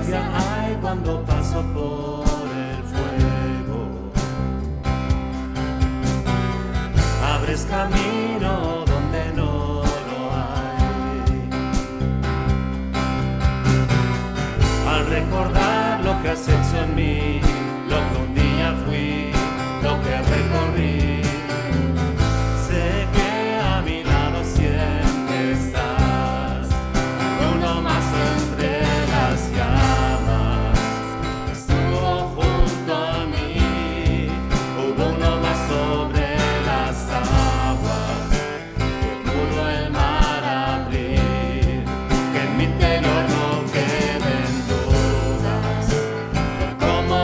gracia hay cuando paso por el fuego. Abres camino donde no lo hay. Al recordar lo que has hecho en mí, lo que un día fui, lo que recorrí, sé que a mi lado siempre estás. Uno más entre las llamas estuvo junto a mí. Hubo uno más sobre las aguas que pudo el mar abrir. Que en mi interior no queden dudas de cómo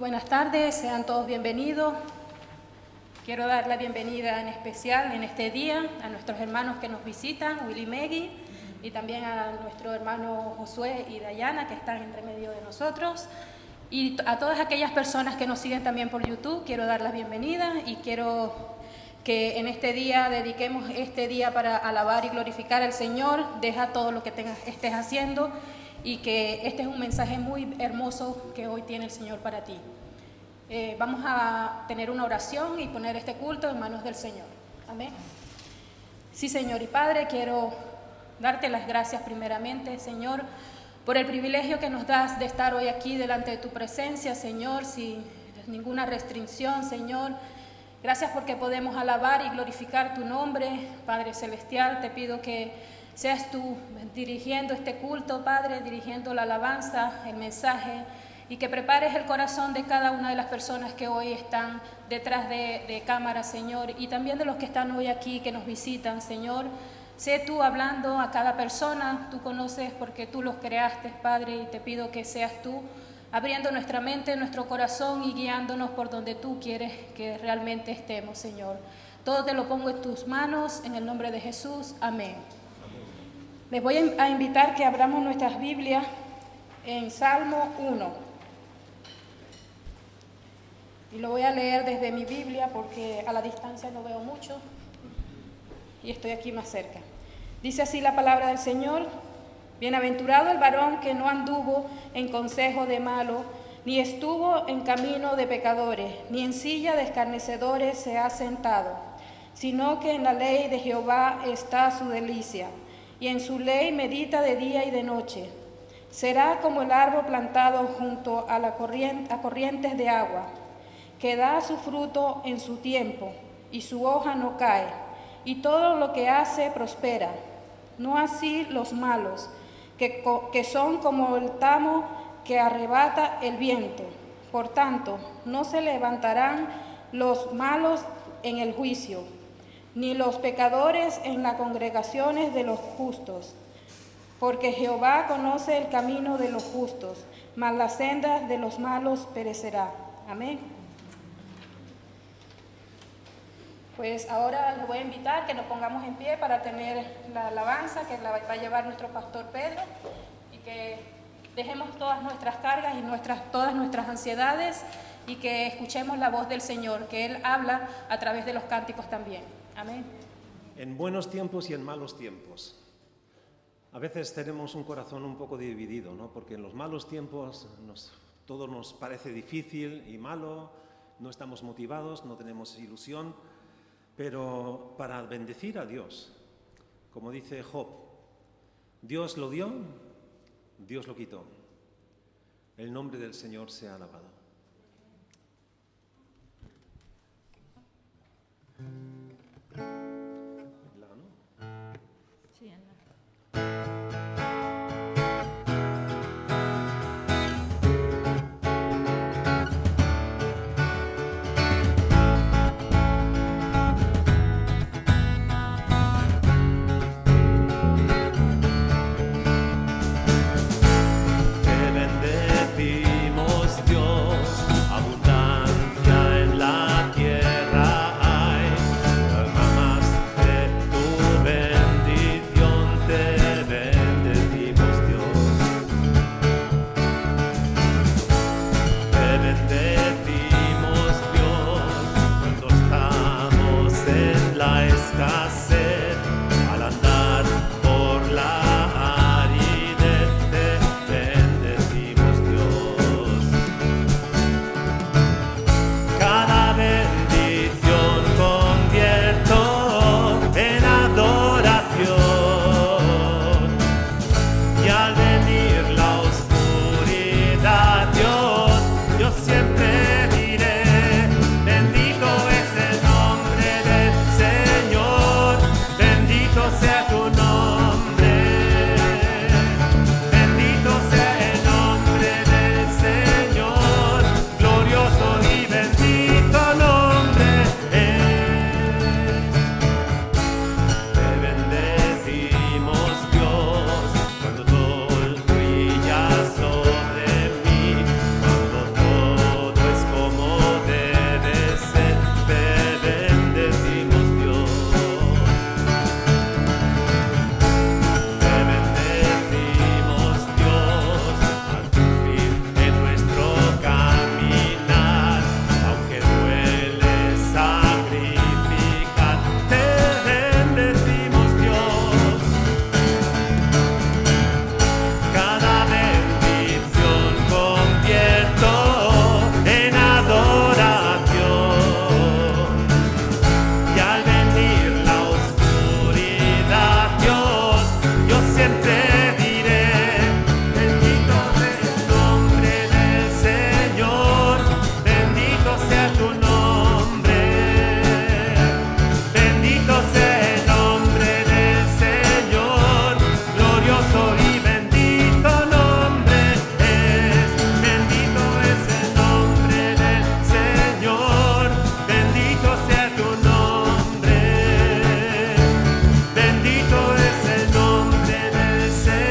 buenas tardes, sean todos bienvenidos. Quiero dar la bienvenida en especial en este día a nuestros hermanos que nos visitan, Willy y Maggie, y también a nuestro hermano Josué y Dayana, que están entre medio de nosotros. Y a todas aquellas personas que nos siguen también por YouTube, quiero dar la bienvenida y quiero que en este día dediquemos este día para alabar y glorificar al Señor. Deja todo lo que estés haciendo y que este es un mensaje muy hermoso que hoy tiene el Señor para ti. Vamos a tener una oración y poner este culto en manos del Señor. Amén. Sí, Señor y Padre, quiero darte las gracias primeramente, Señor, por el privilegio que nos das de estar hoy aquí delante de tu presencia, Señor, sin ninguna restricción, Señor. Gracias porque podemos alabar y glorificar tu nombre, Padre Celestial. Te pido que seas tú dirigiendo este culto, Padre, dirigiendo la alabanza, el mensaje, y que prepares el corazón de cada una de las personas que hoy están detrás de cámara, Señor, y también de los que están hoy aquí, que nos visitan, Señor. Sé tú hablando a cada persona, tú conoces porque tú los creaste, Padre, y te pido que seas tú abriendo nuestra mente, nuestro corazón y guiándonos por donde tú quieres que realmente estemos, Señor. Todo te lo pongo en tus manos, en el nombre de Jesús. Amén. Les voy a invitar que abramos nuestras Biblias en Salmo 1. Y lo voy a leer desde mi Biblia porque a la distancia no veo mucho y estoy aquí más cerca. Dice así la palabra del Señor: bienaventurado el varón que no anduvo en consejo de malo, ni estuvo en camino de pecadores, ni en silla de escarnecedores se ha sentado, sino que en la ley de Jehová está su delicia, y en su ley medita de día y de noche. Será como el árbol plantado junto a corrientes de agua, que da su fruto en su tiempo, y su hoja no cae, y todo lo que hace prospera. No así los malos, que son como el tamo que arrebata el viento. Por tanto, no se levantarán los malos en el juicio, ni los pecadores en las congregaciones de los justos. Porque Jehová conoce el camino de los justos, mas las sendas de los malos perecerá. Amén. Pues ahora les voy a invitar que nos pongamos en pie para tener la alabanza que la va a llevar nuestro pastor Pedro, y que dejemos todas nuestras cargas y todas nuestras ansiedades y que escuchemos la voz del Señor, que Él habla a través de los cánticos también. Amén. En buenos tiempos y en malos tiempos. A veces tenemos un corazón un poco dividido, ¿no? Porque en los malos tiempos todo nos parece difícil y malo, no estamos motivados, no tenemos ilusión. Pero para bendecir a Dios, como dice Job, Dios lo dio, Dios lo quitó. El nombre del Señor sea alabado. Abundancia en la tierra hay, Bendito es el nombre del Señor.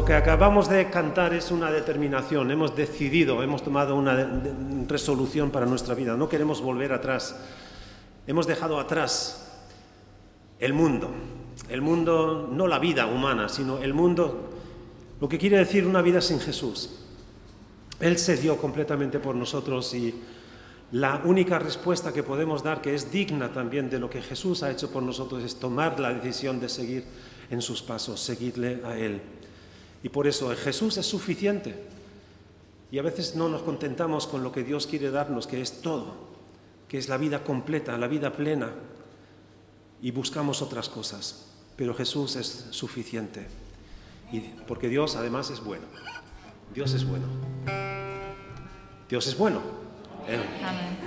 que acabamos de cantar es una determinación, hemos decidido, hemos tomado una resolución para nuestra vida, no queremos volver atrás. Hemos dejado atrás el mundo, no la vida humana, sino el mundo, lo que quiere decir una vida sin Jesús. Él se dio completamente por nosotros y la única respuesta que podemos dar, que es digna también de lo que Jesús ha hecho por nosotros, es tomar la decisión de seguir en sus pasos, seguirle a Él. Y por eso Jesús es suficiente. Y a veces no nos contentamos con lo que Dios quiere darnos, que es todo, que es la vida completa, la vida plena, y buscamos otras cosas. Pero Jesús es suficiente. Y porque Dios además es bueno. Dios es bueno. Dios es bueno. Amén.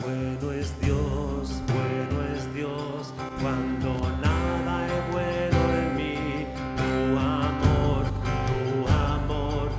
Bueno es Dios, cuando nada es bueno en mí. Tu amor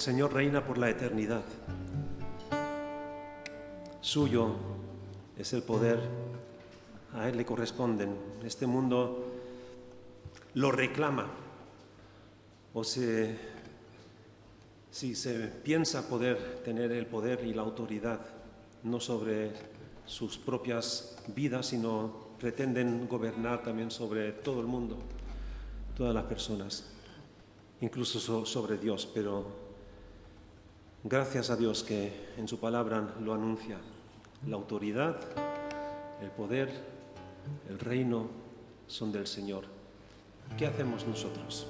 El Señor reina por la eternidad. Suyo es el poder, a Él le corresponden. Este mundo lo reclama, o si se piensa poder tener el poder y la autoridad, no sobre sus propias vidas, sino pretenden gobernar también sobre todo el mundo, todas las personas, incluso sobre Dios, pero gracias a Dios que en su palabra lo anuncia. La autoridad, el poder, el reino son del Señor. ¿Qué hacemos nosotros?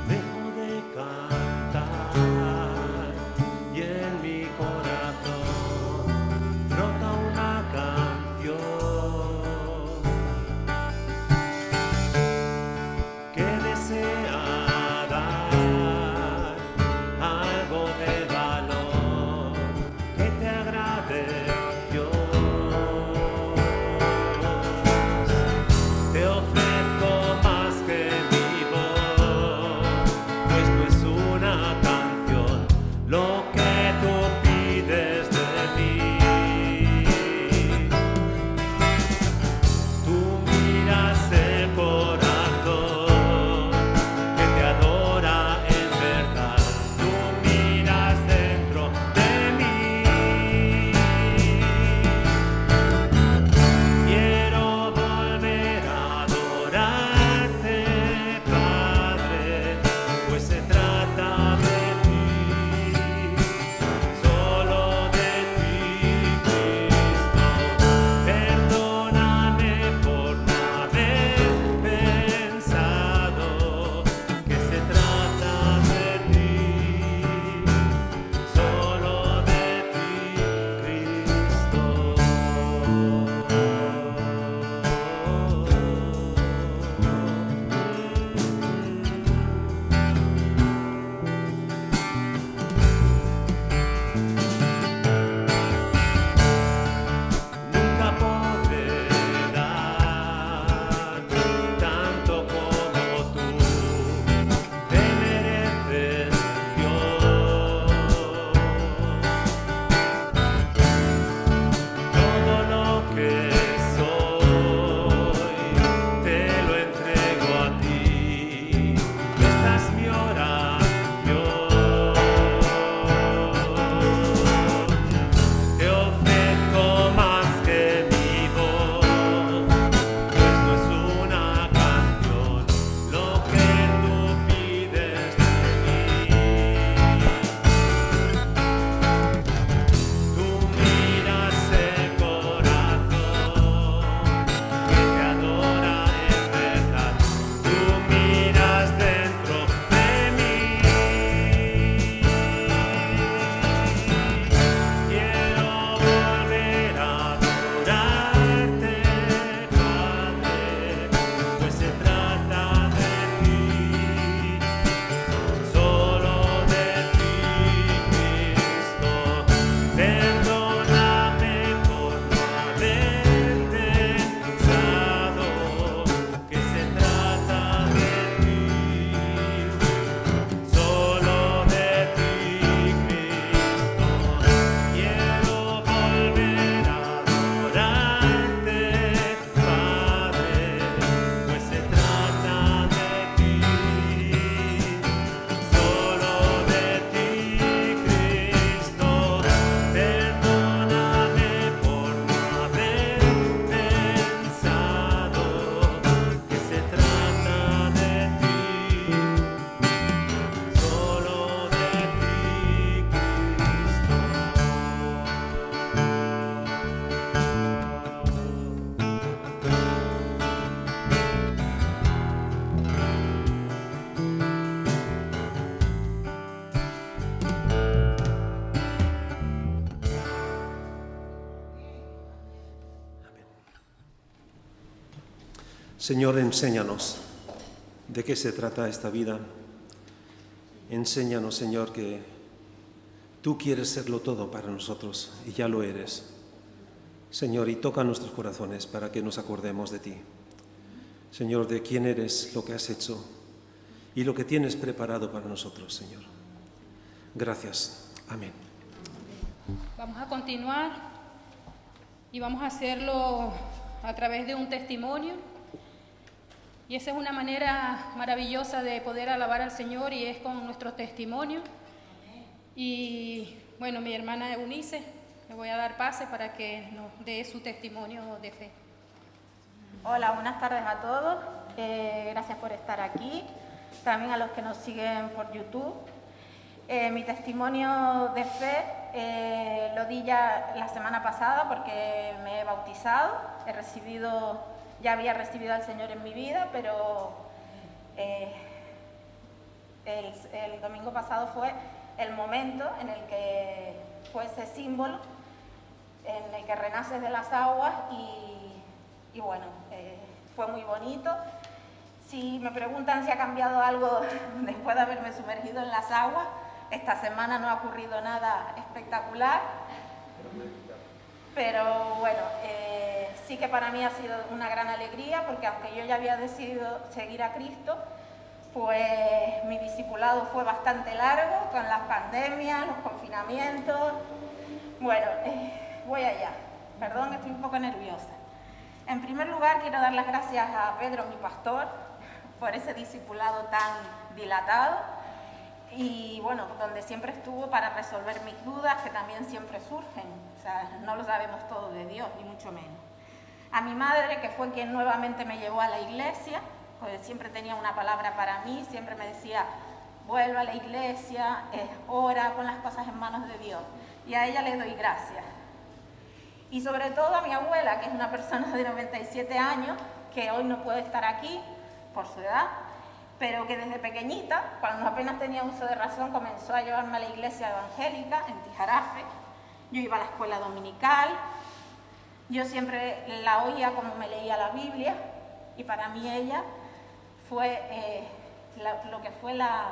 Dejo de cantar Señor, enséñanos de qué se trata esta vida. Enséñanos, Señor, que tú quieres serlo todo para nosotros y ya lo eres. Señor, y toca nuestros corazones para que nos acordemos de ti. Señor, de quién eres, lo que has hecho y lo que tienes preparado para nosotros, Señor. Gracias. Amén. Vamos a continuar y vamos a hacerlo a través de un testimonio. Y esa es una manera maravillosa de poder alabar al Señor, y es con nuestro testimonio. Y bueno, mi hermana Eunice, le voy a dar pase para que nos dé su testimonio de fe. Hola, buenas tardes a todos. Gracias por estar aquí. También a los que nos siguen por YouTube. Mi testimonio de fe lo di ya la semana pasada porque me he bautizado. Ya había recibido al Señor en mi vida, pero el domingo pasado fue el momento en el que fue ese símbolo, en el que renaces de las aguas y bueno, fue muy bonito. Si me preguntan si ha cambiado algo después de haberme sumergido en las aguas, esta semana no ha ocurrido nada espectacular, pero bueno, sí que para mí ha sido una gran alegría, porque aunque yo ya había decidido seguir a Cristo, pues mi discipulado fue bastante largo, con las pandemias, los confinamientos. Bueno, voy allá. Perdón, estoy un poco nerviosa. En primer lugar, quiero dar las gracias a Pedro, mi pastor, por ese discipulado tan dilatado y bueno, donde siempre estuvo para resolver mis dudas, que también siempre surgen. O sea, no lo sabemos todo de Dios, ni mucho menos. A mi madre, que fue quien nuevamente me llevó a la iglesia, pues siempre tenía una palabra para mí, siempre me decía, vuelve a la iglesia, ora, pon las cosas en manos de Dios. Y a ella le doy gracias. Y sobre todo a mi abuela, que es una persona de 97 años, que hoy no puede estar aquí por su edad, pero que desde pequeñita, cuando apenas tenía uso de razón, comenzó a llevarme a la iglesia evangélica en Tijarafe. Yo iba a la escuela dominical, yo siempre la oía como me leía la Biblia, y para mí ella fue lo que fue la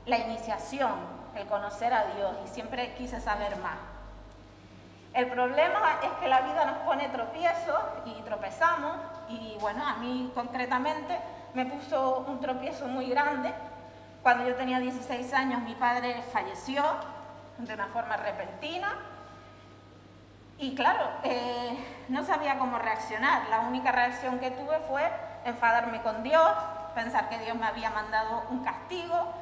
iniciación, el conocer a Dios, y siempre quise saber más. El problema es que la vida nos pone tropiezos y tropezamos, y bueno, a mí concretamente me puso un tropiezo muy grande. Cuando yo tenía 16 años, mi padre falleció de una forma repentina, y claro, no sabía cómo reaccionar. La única reacción que tuve fue enfadarme con Dios, pensar que Dios me había mandado un castigo.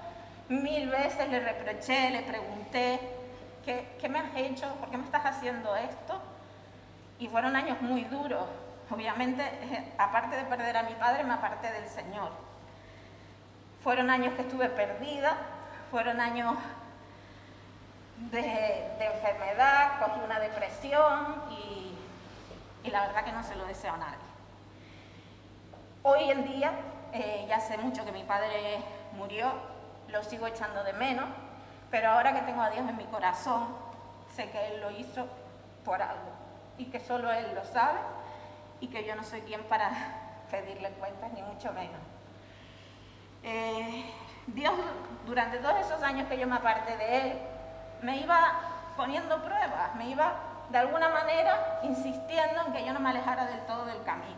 1000 veces le reproché, le pregunté, ¿qué me has hecho? ¿Por qué me estás haciendo esto? Y fueron años muy duros. Obviamente, aparte de perder a mi padre, me aparté del Señor. Fueron años que estuve perdida, fueron años de enfermedad, cogí una depresión y la verdad que no se lo deseo a nadie. Hoy en día, ya sé mucho que mi padre murió, lo sigo echando de menos, pero ahora que tengo a Dios en mi corazón, sé que Él lo hizo por algo y que solo Él lo sabe y que yo no soy quien para pedirle cuentas, ni mucho menos. Dios, durante todos esos años que yo me aparté de Él, me iba poniendo pruebas, me iba de alguna manera insistiendo en que yo no me alejara del todo del camino.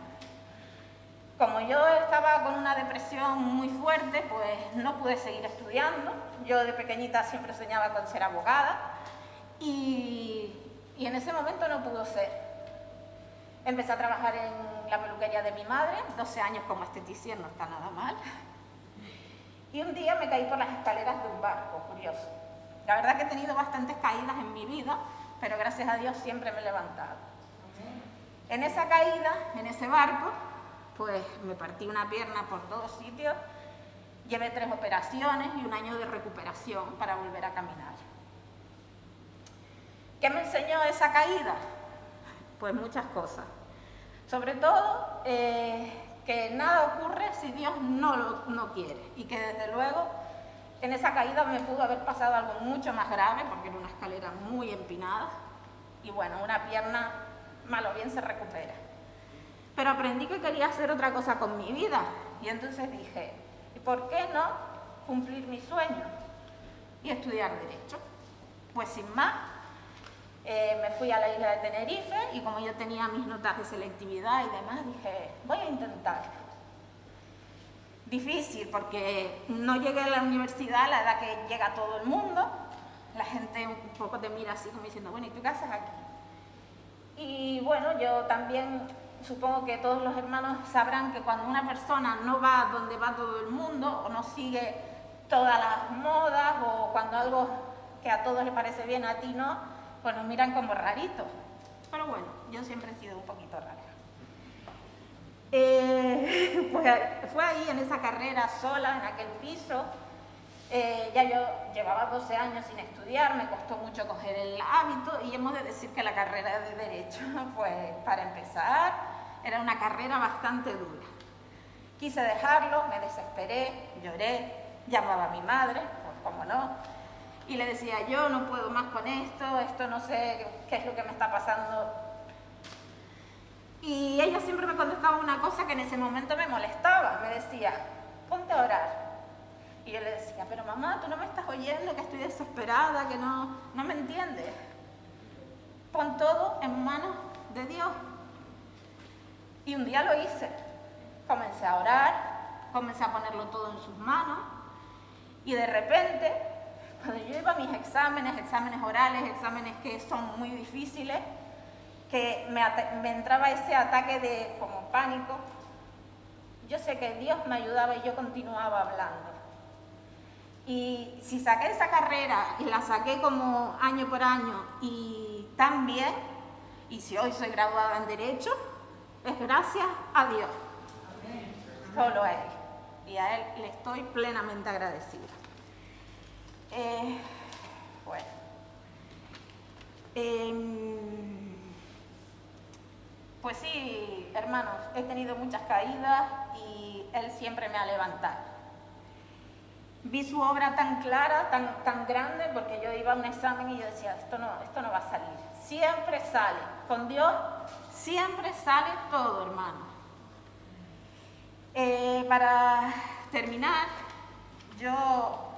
Como yo estaba con una depresión muy fuerte, pues no pude seguir estudiando. Yo de pequeñita siempre soñaba con ser abogada y en ese momento no pudo ser. Empecé a trabajar en la peluquería de mi madre, 12 años como esteticien, no está nada mal. Y un día me caí por las escaleras de un barco, curioso. La verdad que he tenido bastantes caídas en mi vida, pero gracias a Dios siempre me he levantado. En esa caída, en ese barco, pues me partí una pierna por todos sitios, llevé 3 operaciones y 1 año de recuperación para volver a caminar. ¿Qué me enseñó esa caída? Pues muchas cosas. Sobre todo, que nada ocurre si Dios no quiere, y que desde luego en esa caída me pudo haber pasado algo mucho más grave, porque era una escalera muy empinada, y bueno, una pierna mal o bien se recupera. pero aprendí que quería hacer otra cosa con mi vida. Y entonces dije, ¿y por qué no cumplir mi sueño y estudiar Derecho? Pues sin más, me fui a la isla de Tenerife y como yo tenía mis notas de selectividad y demás, dije, voy a intentarlo. Difícil porque no llegué a la universidad a la edad que llega todo el mundo. La gente un poco te mira así como diciendo, bueno, ¿y tú qué haces aquí? Y bueno, yo también supongo que todos los hermanos sabrán que cuando una persona no va donde va todo el mundo o no sigue todas las modas o cuando algo que a todos les parece bien, a ti no, pues nos miran como raritos. Pero bueno, yo siempre he sido un poquito rara. Pues fue ahí en esa carrera sola, en aquel piso. Ya yo llevaba 12 años sin estudiar, me costó mucho coger el hábito y hemos de decir que la carrera de Derecho, pues para empezar, era una carrera bastante dura. Quise dejarlo, me desesperé, lloré, llamaba a mi madre, pues cómo no, y le decía, yo no puedo más con esto no sé qué es lo que me está pasando. Y ella siempre me contestaba una cosa que en ese momento me molestaba, me decía, ponte a orar. Y yo le decía, pero mamá, tú no me estás oyendo, que estoy desesperada, que no me entiendes. Pon todo en manos de Dios. Y un día lo hice. Comencé a orar, comencé a ponerlo todo en sus manos. Y de repente, cuando yo iba a mis exámenes orales, exámenes que son muy difíciles, que me entraba ese ataque de como pánico, yo sé que Dios me ayudaba y yo continuaba hablando. Y si saqué esa carrera y la saqué como año por año y tan bien, y si hoy soy graduada en Derecho, es gracias a Dios. Amén. Solo a Él. Y a Él le estoy plenamente agradecida. Bueno. Pues sí, hermanos, he tenido muchas caídas y Él siempre me ha levantado. Vi su obra tan clara, tan grande, porque yo iba a un examen y yo decía, esto no va a salir. Siempre sale. Con Dios siempre sale todo, hermano. Para terminar, yo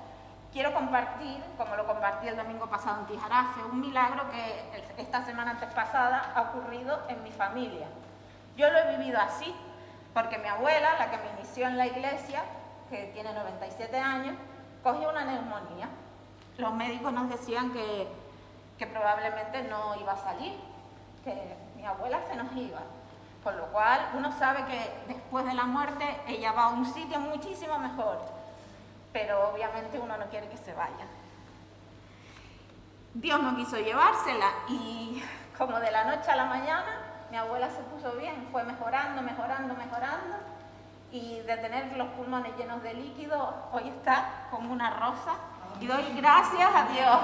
quiero compartir, como lo compartí el domingo pasado en Tijarafe, un milagro que esta semana antes pasada ha ocurrido en mi familia. Yo lo he vivido así, porque mi abuela, la que me inició en la iglesia, que tiene 97 años, cogió una neumonía. Los médicos nos decían que probablemente no iba a salir, que mi abuela se nos iba. Con lo cual, uno sabe que después de la muerte ella va a un sitio muchísimo mejor, pero obviamente uno no quiere que se vaya. Dios no quiso llevársela y como de la noche a la mañana, mi abuela se puso bien, fue mejorando, y de tener los pulmones llenos de líquido, hoy está como una rosa y doy gracias a Dios.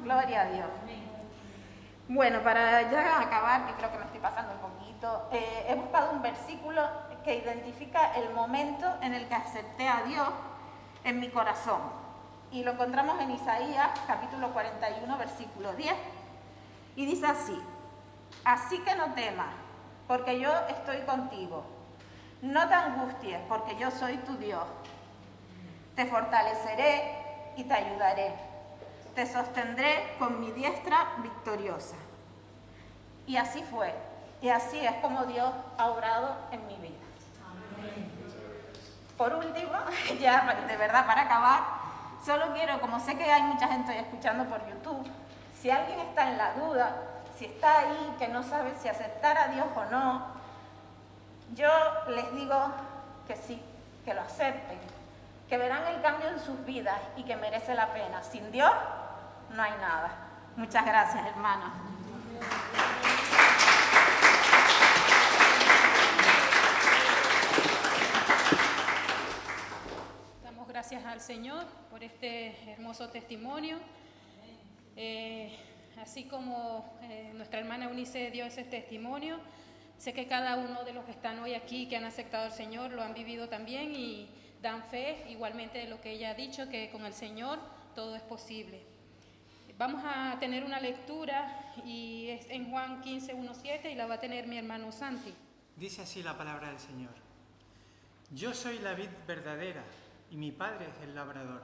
Gloria a Dios. Bueno, para ya acabar, que creo que me estoy pasando un poquito, he buscado un versículo que identifica el momento en el que acepté a Dios en mi corazón. Y lo encontramos en Isaías, capítulo 41, versículo 10. Y dice así, así que no temas, porque yo estoy contigo. No te angusties, porque yo soy tu Dios. Te fortaleceré y te ayudaré. Te sostendré con mi diestra victoriosa. Y así fue. Y así es como Dios ha obrado en mi vida. Amén. Por último, ya de verdad para acabar, solo quiero, como sé que hay mucha gente escuchando por YouTube, si alguien está en la duda, si está ahí, que no sabe si aceptar a Dios o no, yo les digo que sí, que lo acepten, que verán el cambio en sus vidas y que merece la pena. Sin Dios no hay nada. Muchas gracias, hermanos. Damos gracias al Señor por este hermoso testimonio. Así como nuestra hermana Eunice dio ese testimonio, sé que cada uno de los que están hoy aquí, que han aceptado al Señor, lo han vivido también y dan fe igualmente de lo que ella ha dicho, que con el Señor todo es posible. Vamos a tener una lectura y es en Juan 15, 1-7 y la va a tener mi hermano Santi. Dice así la palabra del Señor. Yo soy la vid verdadera y mi Padre es el labrador.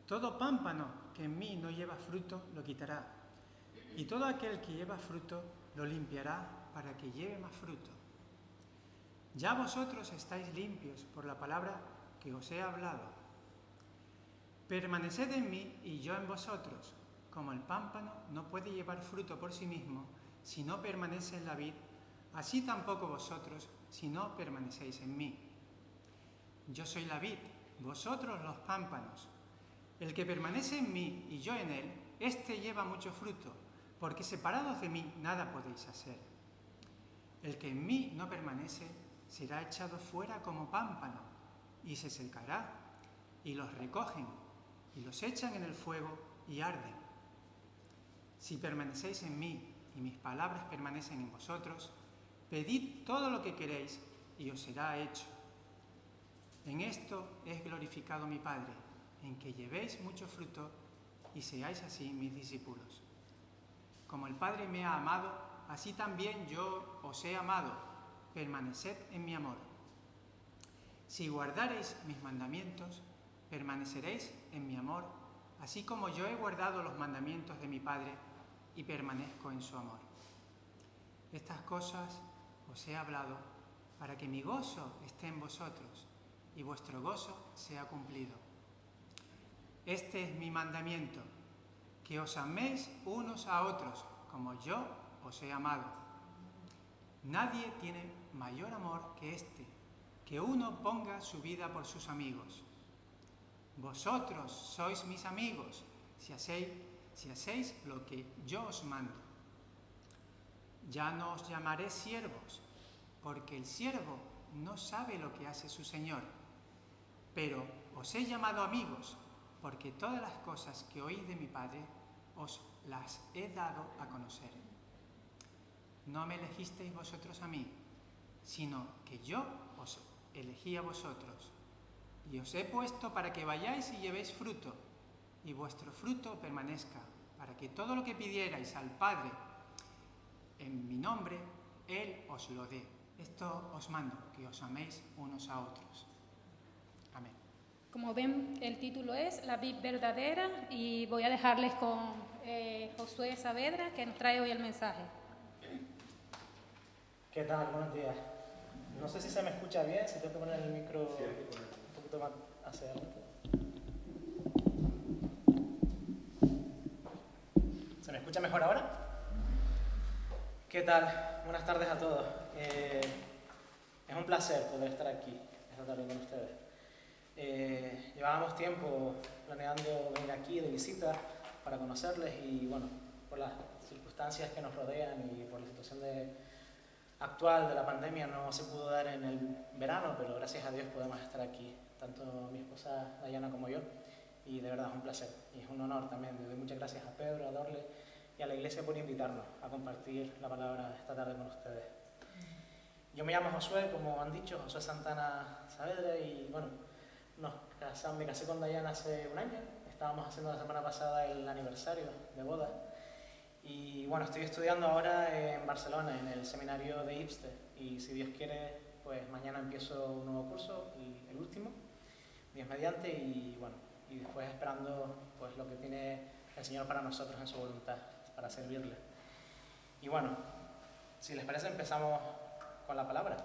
Todo pámpano que en mí no lleva fruto lo quitará, y todo aquel que lleva fruto lo limpiará para que lleve más fruto. Ya vosotros estáis limpios por la palabra que os he hablado. Permaneced en mí y yo en vosotros. Como el pámpano no puede llevar fruto por sí mismo si no permanece en la vid, así tampoco vosotros si no permanecéis en mí. Yo soy la vid, vosotros los pámpanos. El que permanece en mí y yo en él, éste lleva mucho fruto, porque separados de mí nada podéis hacer. El que en mí no permanece será echado fuera como pámpano y se secará, y los recogen y los echan en el fuego y arden. Si permanecéis en mí y mis palabras permanecen en vosotros, pedid todo lo que queréis y os será hecho. En esto es glorificado mi Padre, en que llevéis mucho fruto y seáis así mis discípulos. Como el Padre me ha amado, así también yo os he amado. Permaneced en mi amor. Si guardareis mis mandamientos, permaneceréis en mi amor, así como yo he guardado los mandamientos de mi Padre y permanezco en su amor. Estas cosas os he hablado para que mi gozo esté en vosotros y vuestro gozo sea cumplido. Este es mi mandamiento, que os améis unos a otros, como yo os he amado. Nadie tiene mayor amor que este, que uno ponga su vida por sus amigos. Vosotros sois mis amigos, si hacéis lo que yo os mando. Ya no os llamaré siervos, porque el siervo no sabe lo que hace su Señor, pero os he llamado amigos, porque todas las cosas que oís de mi Padre os las he dado a conocer. No me elegisteis vosotros a mí, sino que yo os elegí a vosotros, y os he puesto para que vayáis y llevéis fruto, y vuestro fruto permanezca, para que todo lo que pidierais al Padre en mi nombre, Él os lo dé. Esto os mando, que os améis unos a otros. Amén. Como ven, el título es La vid verdadera y voy a dejarles con Josué Saavedra, que nos trae hoy el mensaje. ¿Qué tal? Buenos días. No sé si se me escucha bien, si tengo que poner el micro un poquito más hacia adelante. ¿Se me escucha mejor ahora? ¿Qué tal? Buenas tardes a todos. Es un placer poder estar aquí esta tarde con ustedes. Llevábamos tiempo planeando venir aquí de visita para conocerles y bueno, por las circunstancias que nos rodean y por la situación actual de la pandemia no se pudo dar en el verano, pero gracias a Dios podemos estar aquí, tanto mi esposa Dayana como yo, y de verdad es un placer y es un honor también. Le doy muchas gracias a Pedro, a Dorle y a la iglesia por invitarnos a compartir la palabra esta tarde con ustedes. Yo me llamo Josué, como han dicho, Josué Santana Saavedra, y bueno, me casé con Dayana hace un año. Estábamos haciendo la semana pasada el aniversario de boda. Y bueno, estoy estudiando ahora en Barcelona, en el seminario de IPSTE. Y si Dios quiere, pues mañana empiezo un nuevo curso, el último, Dios mediante, y bueno, y después esperando pues lo que tiene el Señor para nosotros en su voluntad, para servirle. Y bueno, si les parece, empezamos con la palabra.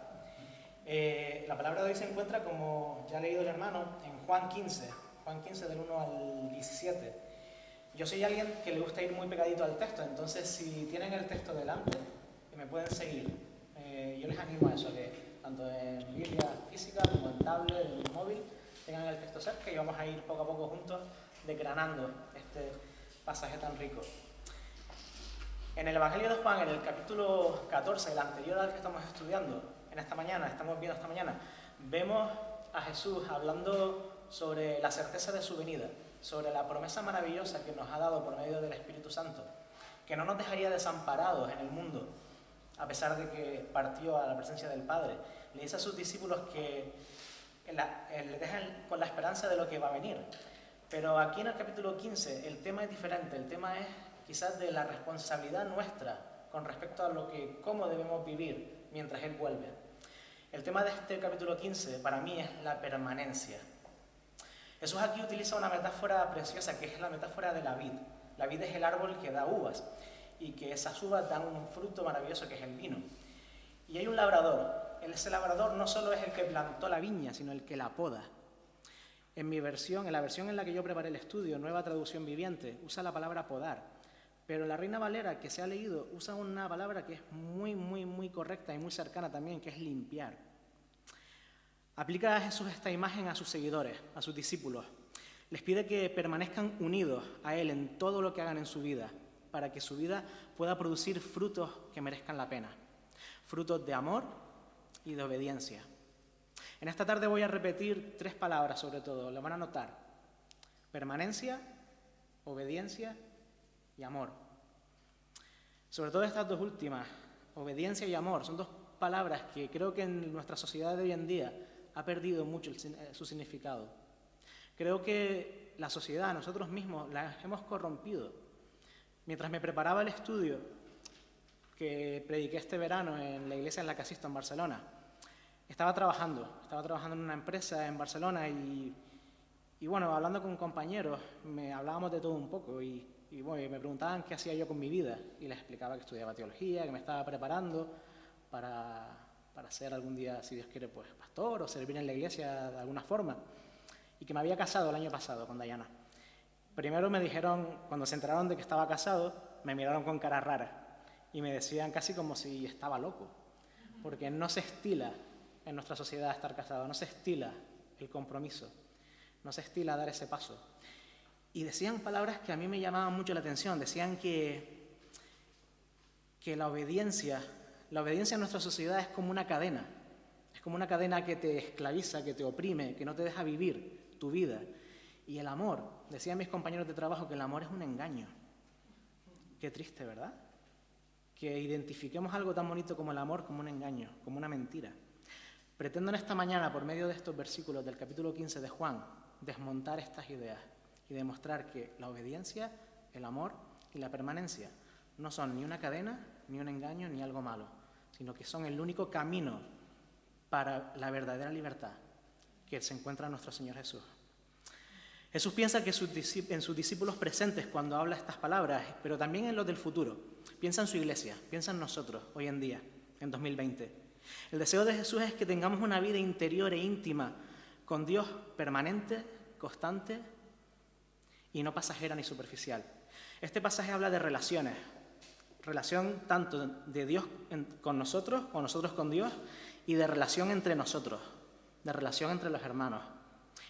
La palabra de hoy se encuentra, como ya ha leído el hermano, en Juan 15 del 1 al 17. Yo soy alguien que le gusta ir muy pegadito al texto, entonces si tienen el texto delante y me pueden seguir, yo les animo a eso, que tanto en Biblia física como en tablet, en el móvil, tengan el texto cerca y vamos a ir poco a poco juntos desgranando este pasaje tan rico. En el Evangelio de Juan, en el capítulo 14, el anterior al que estamos estudiando estamos viendo esta mañana, vemos a Jesús hablando sobre la certeza de su venida, sobre la promesa maravillosa que nos ha dado por medio del Espíritu Santo, que no nos dejaría desamparados en el mundo, a pesar de que partió a la presencia del Padre. Le dice a sus discípulos que le dejan con la esperanza de lo que va a venir. Pero aquí en el capítulo 15 el tema es diferente, el tema es quizás de la responsabilidad nuestra con respecto a cómo debemos vivir mientras Él vuelve. El tema de este capítulo 15 para mí es la permanencia. Jesús aquí utiliza una metáfora preciosa que es la metáfora de la vid. La vid es el árbol que da uvas y que esas uvas dan un fruto maravilloso que es el vino. Y hay un labrador. Ese labrador no solo es el que plantó la viña, sino el que la poda. En la versión en la que yo preparé el estudio, Nueva Traducción Viviente, usa la palabra podar. Pero la Reina Valera que se ha leído usa una palabra que es muy correcta y muy cercana también, que es limpiar. Aplica a Jesús esta imagen a sus seguidores, a sus discípulos. Les pide que permanezcan unidos a Él en todo lo que hagan en su vida, para que su vida pueda producir frutos que merezcan la pena. Frutos de amor y de obediencia. En esta tarde voy a repetir 3 palabras sobre todo, lo van a notar. Permanencia, obediencia y amor. Sobre todo estas 2 últimas, obediencia y amor, son 2 palabras que creo que en nuestra sociedad de hoy en día ha perdido mucho su significado. Creo que la sociedad, nosotros mismos, la hemos corrompido. Mientras me preparaba el estudio que prediqué este verano en la iglesia en la que asisto en Barcelona, estaba trabajando en una empresa en Barcelona y bueno, hablando con compañeros, hablábamos de todo un poco y bueno, me preguntaban qué hacía yo con mi vida y les explicaba que estudiaba teología, que me estaba preparando para ser algún día, si Dios quiere, pues pastor o servir en la iglesia de alguna forma y que me había casado el año pasado con Dayana. Primero me dijeron, cuando se enteraron de que estaba casado, me miraron con cara rara y me decían casi como si estaba loco, porque no se estila en nuestra sociedad estar casado, no se estila el compromiso, no se estila dar ese paso. Y decían palabras que a mí me llamaban mucho la atención, decían que la obediencia en nuestra sociedad es como una cadena que te esclaviza, que te oprime, que no te deja vivir tu vida. Y el amor, decían mis compañeros de trabajo que el amor es un engaño. Qué triste, ¿verdad? Que identifiquemos algo tan bonito como el amor como un engaño, como una mentira. Pretendo en esta mañana, por medio de estos versículos del capítulo 15 de Juan, desmontar estas ideas y demostrar que la obediencia, el amor y la permanencia no son ni una cadena, ni un engaño, ni algo malo, sino que son el único camino para la verdadera libertad que se encuentra en nuestro Señor Jesús. Jesús piensa que en sus discípulos presentes cuando habla estas palabras, pero también en los del futuro. Piensa en su iglesia, piensa en nosotros hoy en día, en 2020. El deseo de Jesús es que tengamos una vida interior e íntima con Dios permanente, constante y no pasajera ni superficial. Este pasaje habla de relaciones, relación tanto de Dios con nosotros, o nosotros con Dios, y de relación entre nosotros, de relación entre los hermanos.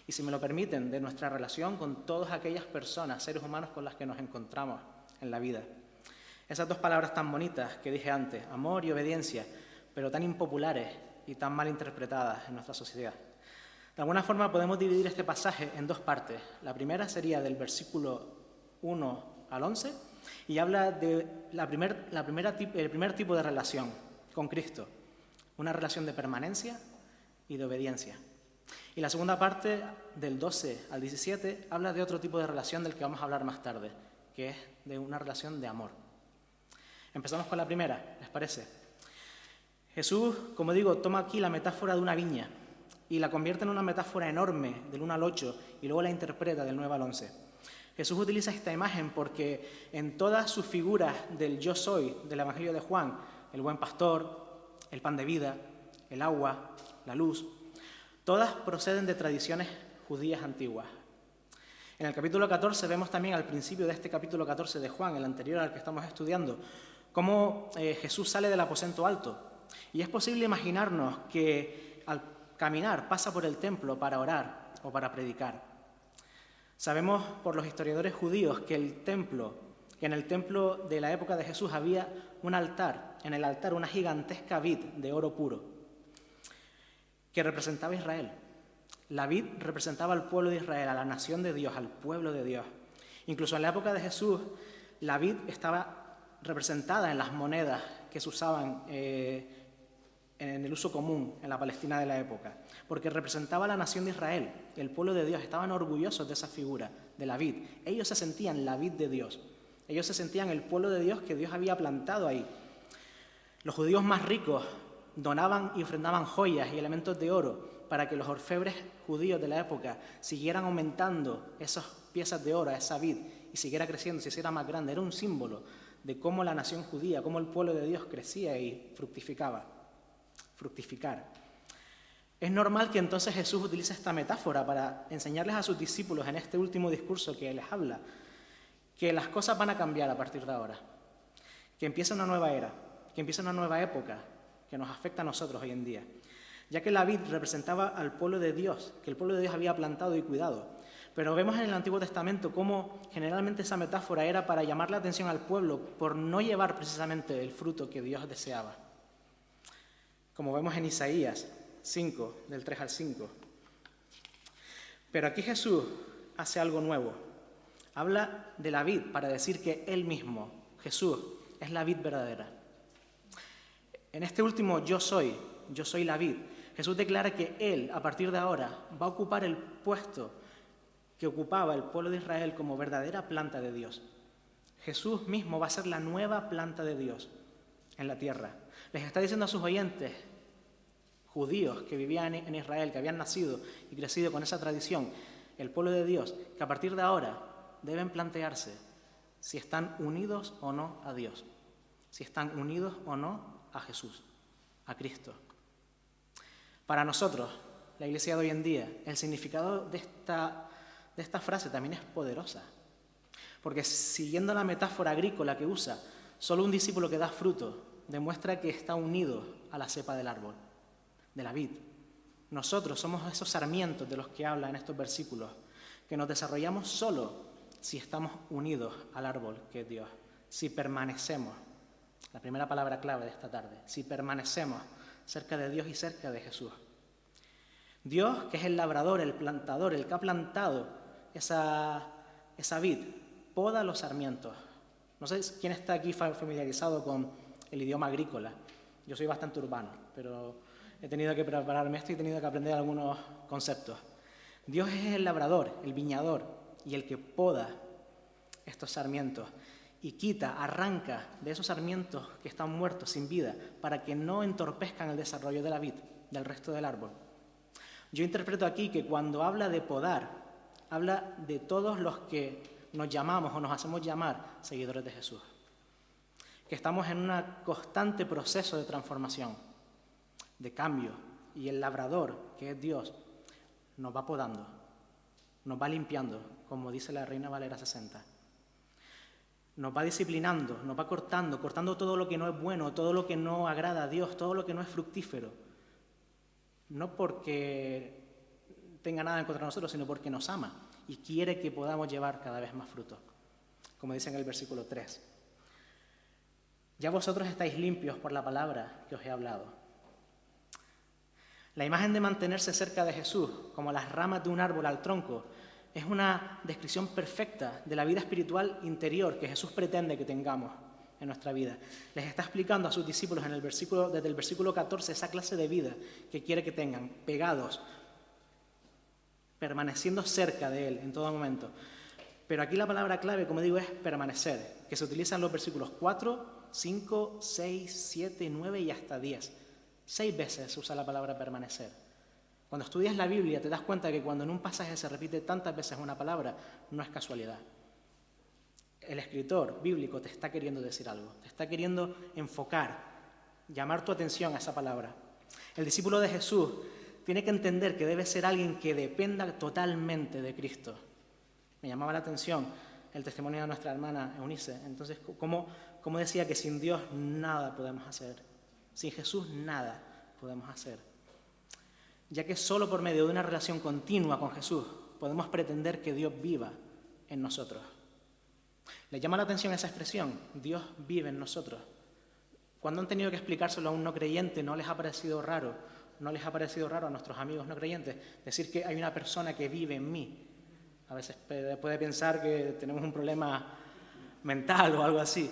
Y si me lo permiten, de nuestra relación con todas aquellas personas, seres humanos con las que nos encontramos en la vida. Esas 2 palabras tan bonitas que dije antes, amor y obediencia, pero tan impopulares y tan mal interpretadas en nuestra sociedad. De alguna forma podemos dividir este pasaje en 2 partes. La primera sería del versículo 1 al 11 y habla de el primer tipo de relación con Cristo, una relación de permanencia y de obediencia. Y la segunda parte, del 12 al 17, habla de otro tipo de relación del que vamos a hablar más tarde, que es de una relación de amor. Empezamos con la primera, ¿les parece? Jesús, como digo, toma aquí la metáfora de una viña y la convierte en una metáfora enorme del 1 al 8 y luego la interpreta del 9 al 11. Jesús utiliza esta imagen porque en todas sus figuras del yo soy del Evangelio de Juan, el buen pastor, el pan de vida, el agua, la luz, todas proceden de tradiciones judías antiguas. En el capítulo 14 vemos también al principio de este capítulo 14 de Juan, el anterior al que estamos estudiando, cómo Jesús sale del aposento alto. Y es posible imaginarnos que al caminar pasa por el templo para orar o para predicar. Sabemos por los historiadores judíos que en el templo de la época de Jesús había un altar, en el altar una gigantesca vid de oro puro, que representaba a Israel. La vid representaba al pueblo de Israel, a la nación de Dios, al pueblo de Dios. Incluso en la época de Jesús, la vid estaba representada en las monedas que se usaban en el uso común en la Palestina de la época, porque representaba a la nación de Israel, el pueblo de Dios. Estaban orgullosos de esa figura, de la vid. Ellos se sentían la vid de Dios. Ellos se sentían el pueblo de Dios que Dios había plantado ahí. Los judíos más ricos donaban y ofrendaban joyas y elementos de oro para que los orfebres judíos de la época siguieran aumentando esas piezas de oro, esa vid, y siguiera creciendo, se hiciera más grande. Era un símbolo de cómo la nación judía, cómo el pueblo de Dios crecía y fructificaba. Fructificar. Es normal que entonces Jesús utilice esta metáfora para enseñarles a sus discípulos en este último discurso que les habla, que las cosas van a cambiar a partir de ahora, que empieza una nueva era, que empieza una nueva época que nos afecta a nosotros hoy en día, ya que la vid representaba al pueblo de Dios, que el pueblo de Dios había plantado y cuidado. Pero vemos en el Antiguo Testamento cómo generalmente esa metáfora era para llamar la atención al pueblo por no llevar precisamente el fruto que Dios deseaba. Como vemos en Isaías 5, del 3 al 5. Pero aquí Jesús hace algo nuevo. Habla de la vid para decir que Él mismo, Jesús, es la vid verdadera. En este último yo soy la vid, Jesús declara que Él, a partir de ahora, va a ocupar el puesto que ocupaba el pueblo de Israel como verdadera planta de Dios. Jesús mismo va a ser la nueva planta de Dios en la tierra. Les está diciendo a sus oyentes, judíos que vivían en Israel, que habían nacido y crecido con esa tradición, el pueblo de Dios, que a partir de ahora deben plantearse si están unidos o no a Dios, si están unidos o no a Jesús, a Cristo. Para nosotros, la iglesia de hoy en día, el significado de esta frase también es poderosa, porque siguiendo la metáfora agrícola que usa, solo un discípulo que da fruto demuestra que está unido a la cepa del árbol, de la vid. Nosotros somos esos sarmientos de los que habla en estos versículos, que nos desarrollamos solo si estamos unidos al árbol que es Dios, si permanecemos, la primera palabra clave de esta tarde, si permanecemos cerca de Dios y cerca de Jesús. Dios, que es el labrador, el plantador, el que ha plantado esa vid, poda los sarmientos. No sé quién está aquí familiarizado con el idioma agrícola. Yo soy bastante urbano, pero he tenido que prepararme esto y he tenido que aprender algunos conceptos. Dios es el labrador, el viñador y el que poda estos sarmientos y quita, arranca de esos sarmientos que están muertos, sin vida, para que no entorpezcan el desarrollo de la vid, del resto del árbol. Yo interpreto aquí que cuando habla de podar, habla de todos los que nos llamamos o nos hacemos llamar seguidores de Jesús, que estamos en un constante proceso de transformación, de cambio, y el labrador, que es Dios, nos va podando, nos va limpiando, como dice la Reina Valera 60. Nos va disciplinando, nos va cortando todo lo que no es bueno, todo lo que no agrada a Dios, todo lo que no es fructífero. No porque tenga nada en contra de nosotros, sino porque nos ama y quiere que podamos llevar cada vez más fruto, como dice en el versículo 3. Ya vosotros estáis limpios por la palabra que os he hablado. La imagen de mantenerse cerca de Jesús, como las ramas de un árbol al tronco, es una descripción perfecta de la vida espiritual interior que Jesús pretende que tengamos en nuestra vida. Les está explicando a sus discípulos desde el versículo 14 esa clase de vida que quiere que tengan, pegados, permaneciendo cerca de Él en todo momento. Pero aquí la palabra clave, como digo, es permanecer, que se utiliza en los versículos 4, 5, 6, 7, 9 y hasta 10. 6 veces se usa la palabra permanecer. Cuando estudias la Biblia te das cuenta que cuando en un pasaje se repite tantas veces una palabra, no es casualidad. El escritor bíblico te está queriendo decir algo, te está queriendo enfocar, llamar tu atención a esa palabra. El discípulo de Jesús tiene que entender que debe ser alguien que dependa totalmente de Cristo. Me llamaba la atención el testimonio de nuestra hermana Eunice. Entonces, ¿cómo decía que sin Dios nada podemos hacer? Sin Jesús nada podemos hacer. Ya que solo por medio de una relación continua con Jesús podemos pretender que Dios viva en nosotros. ¿Les llama la atención esa expresión? Dios vive en nosotros. Cuando han tenido que explicárselo a un no creyente, ¿no les ha parecido raro? ¿No les ha parecido raro a nuestros amigos no creyentes decir que hay una persona que vive en mí? A veces puede pensar que tenemos un problema mental o algo así.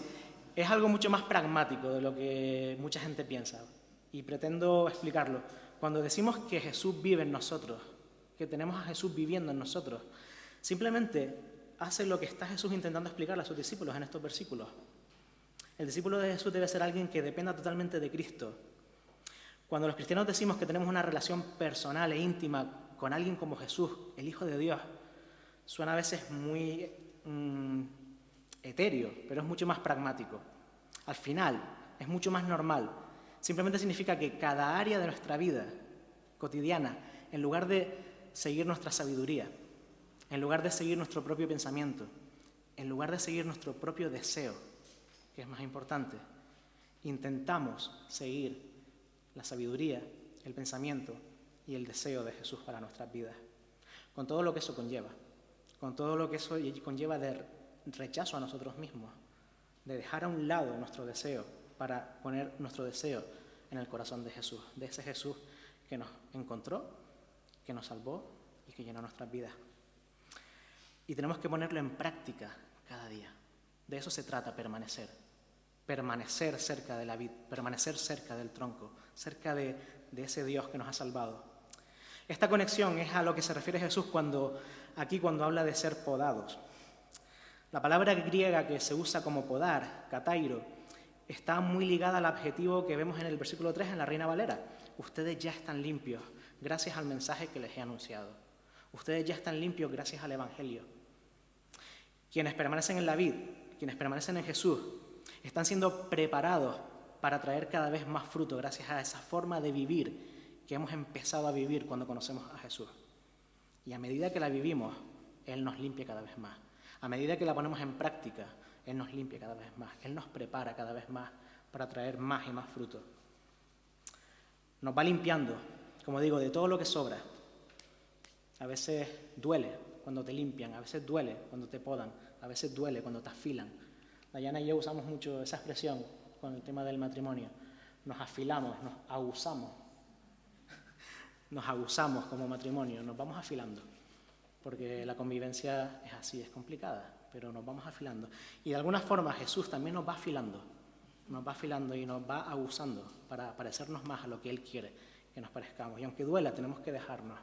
Es algo mucho más pragmático de lo que mucha gente piensa. Y pretendo explicarlo. Cuando decimos que Jesús vive en nosotros, que tenemos a Jesús viviendo en nosotros, simplemente hace lo que está Jesús intentando explicarle a sus discípulos en estos versículos. El discípulo de Jesús debe ser alguien que dependa totalmente de Cristo. Cuando los cristianos decimos que tenemos una relación personal e íntima con alguien como Jesús, el Hijo de Dios, suena a veces muy etéreo, pero es mucho más pragmático. Al final, es mucho más normal. Simplemente significa que cada área de nuestra vida cotidiana, en lugar de seguir nuestra sabiduría, en lugar de seguir nuestro propio pensamiento, en lugar de seguir nuestro propio deseo, que es más importante, intentamos seguir la sabiduría, el pensamiento y el deseo de Jesús para nuestras vidas, con todo lo que eso conlleva, con todo lo que eso conlleva de rechazo a nosotros mismos, de dejar a un lado nuestro deseo para poner nuestro deseo en el corazón de Jesús, de ese Jesús que nos encontró, que nos salvó y que llenó nuestras vidas. Y tenemos que ponerlo en práctica cada día. De eso se trata permanecer. Permanecer cerca de la vid, permanecer cerca del tronco, cerca de ese Dios que nos ha salvado. Esta conexión es a lo que se refiere Jesús cuando habla de ser podados. La palabra griega que se usa como podar, katairo, está muy ligada al adjetivo que vemos en el versículo 3 en la Reina Valera. Ustedes ya están limpios gracias al mensaje que les he anunciado. Ustedes ya están limpios gracias al Evangelio. Quienes permanecen en la vid, quienes permanecen en Jesús, están siendo preparados para traer cada vez más fruto gracias a esa forma de vivir que hemos empezado a vivir cuando conocemos a Jesús. Y a medida que la vivimos, Él nos limpia cada vez más. A medida que la ponemos en práctica, Él nos limpia cada vez más. Él nos prepara cada vez más para traer más y más fruto. Nos va limpiando, como digo, de todo lo que sobra. A veces duele cuando te limpian, a veces duele cuando te podan, a veces duele cuando te afilan. Dayana y yo usamos mucho esa expresión con el tema del matrimonio. Nos afilamos, nos aguzamos. Nos aguzamos como matrimonio, nos vamos afilando. Porque la convivencia es así, es complicada, pero nos vamos afilando. Y de alguna forma Jesús también nos va afilando y nos va aguzando para parecernos más a lo que Él quiere que nos parezcamos. Y aunque duela, tenemos que dejarnos.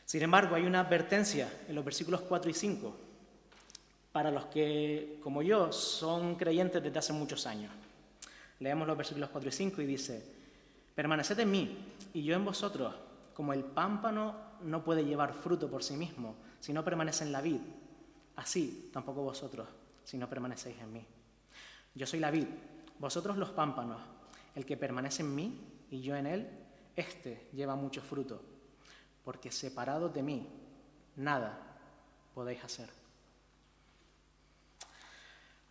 Sin embargo, hay una advertencia en los versículos 4 y 5 para los que, como yo, son creyentes desde hace muchos años. Leemos los versículos 4 y 5 y dice: permaneced en mí y yo en vosotros, como el pámpano no puede llevar fruto por sí mismo si no permanece en la vid, así tampoco vosotros si no permanecéis en mí. Yo soy la vid, vosotros los pámpanos. El que permanece en mí y yo en él, éste lleva mucho fruto, porque separados de mí, nada podéis hacer.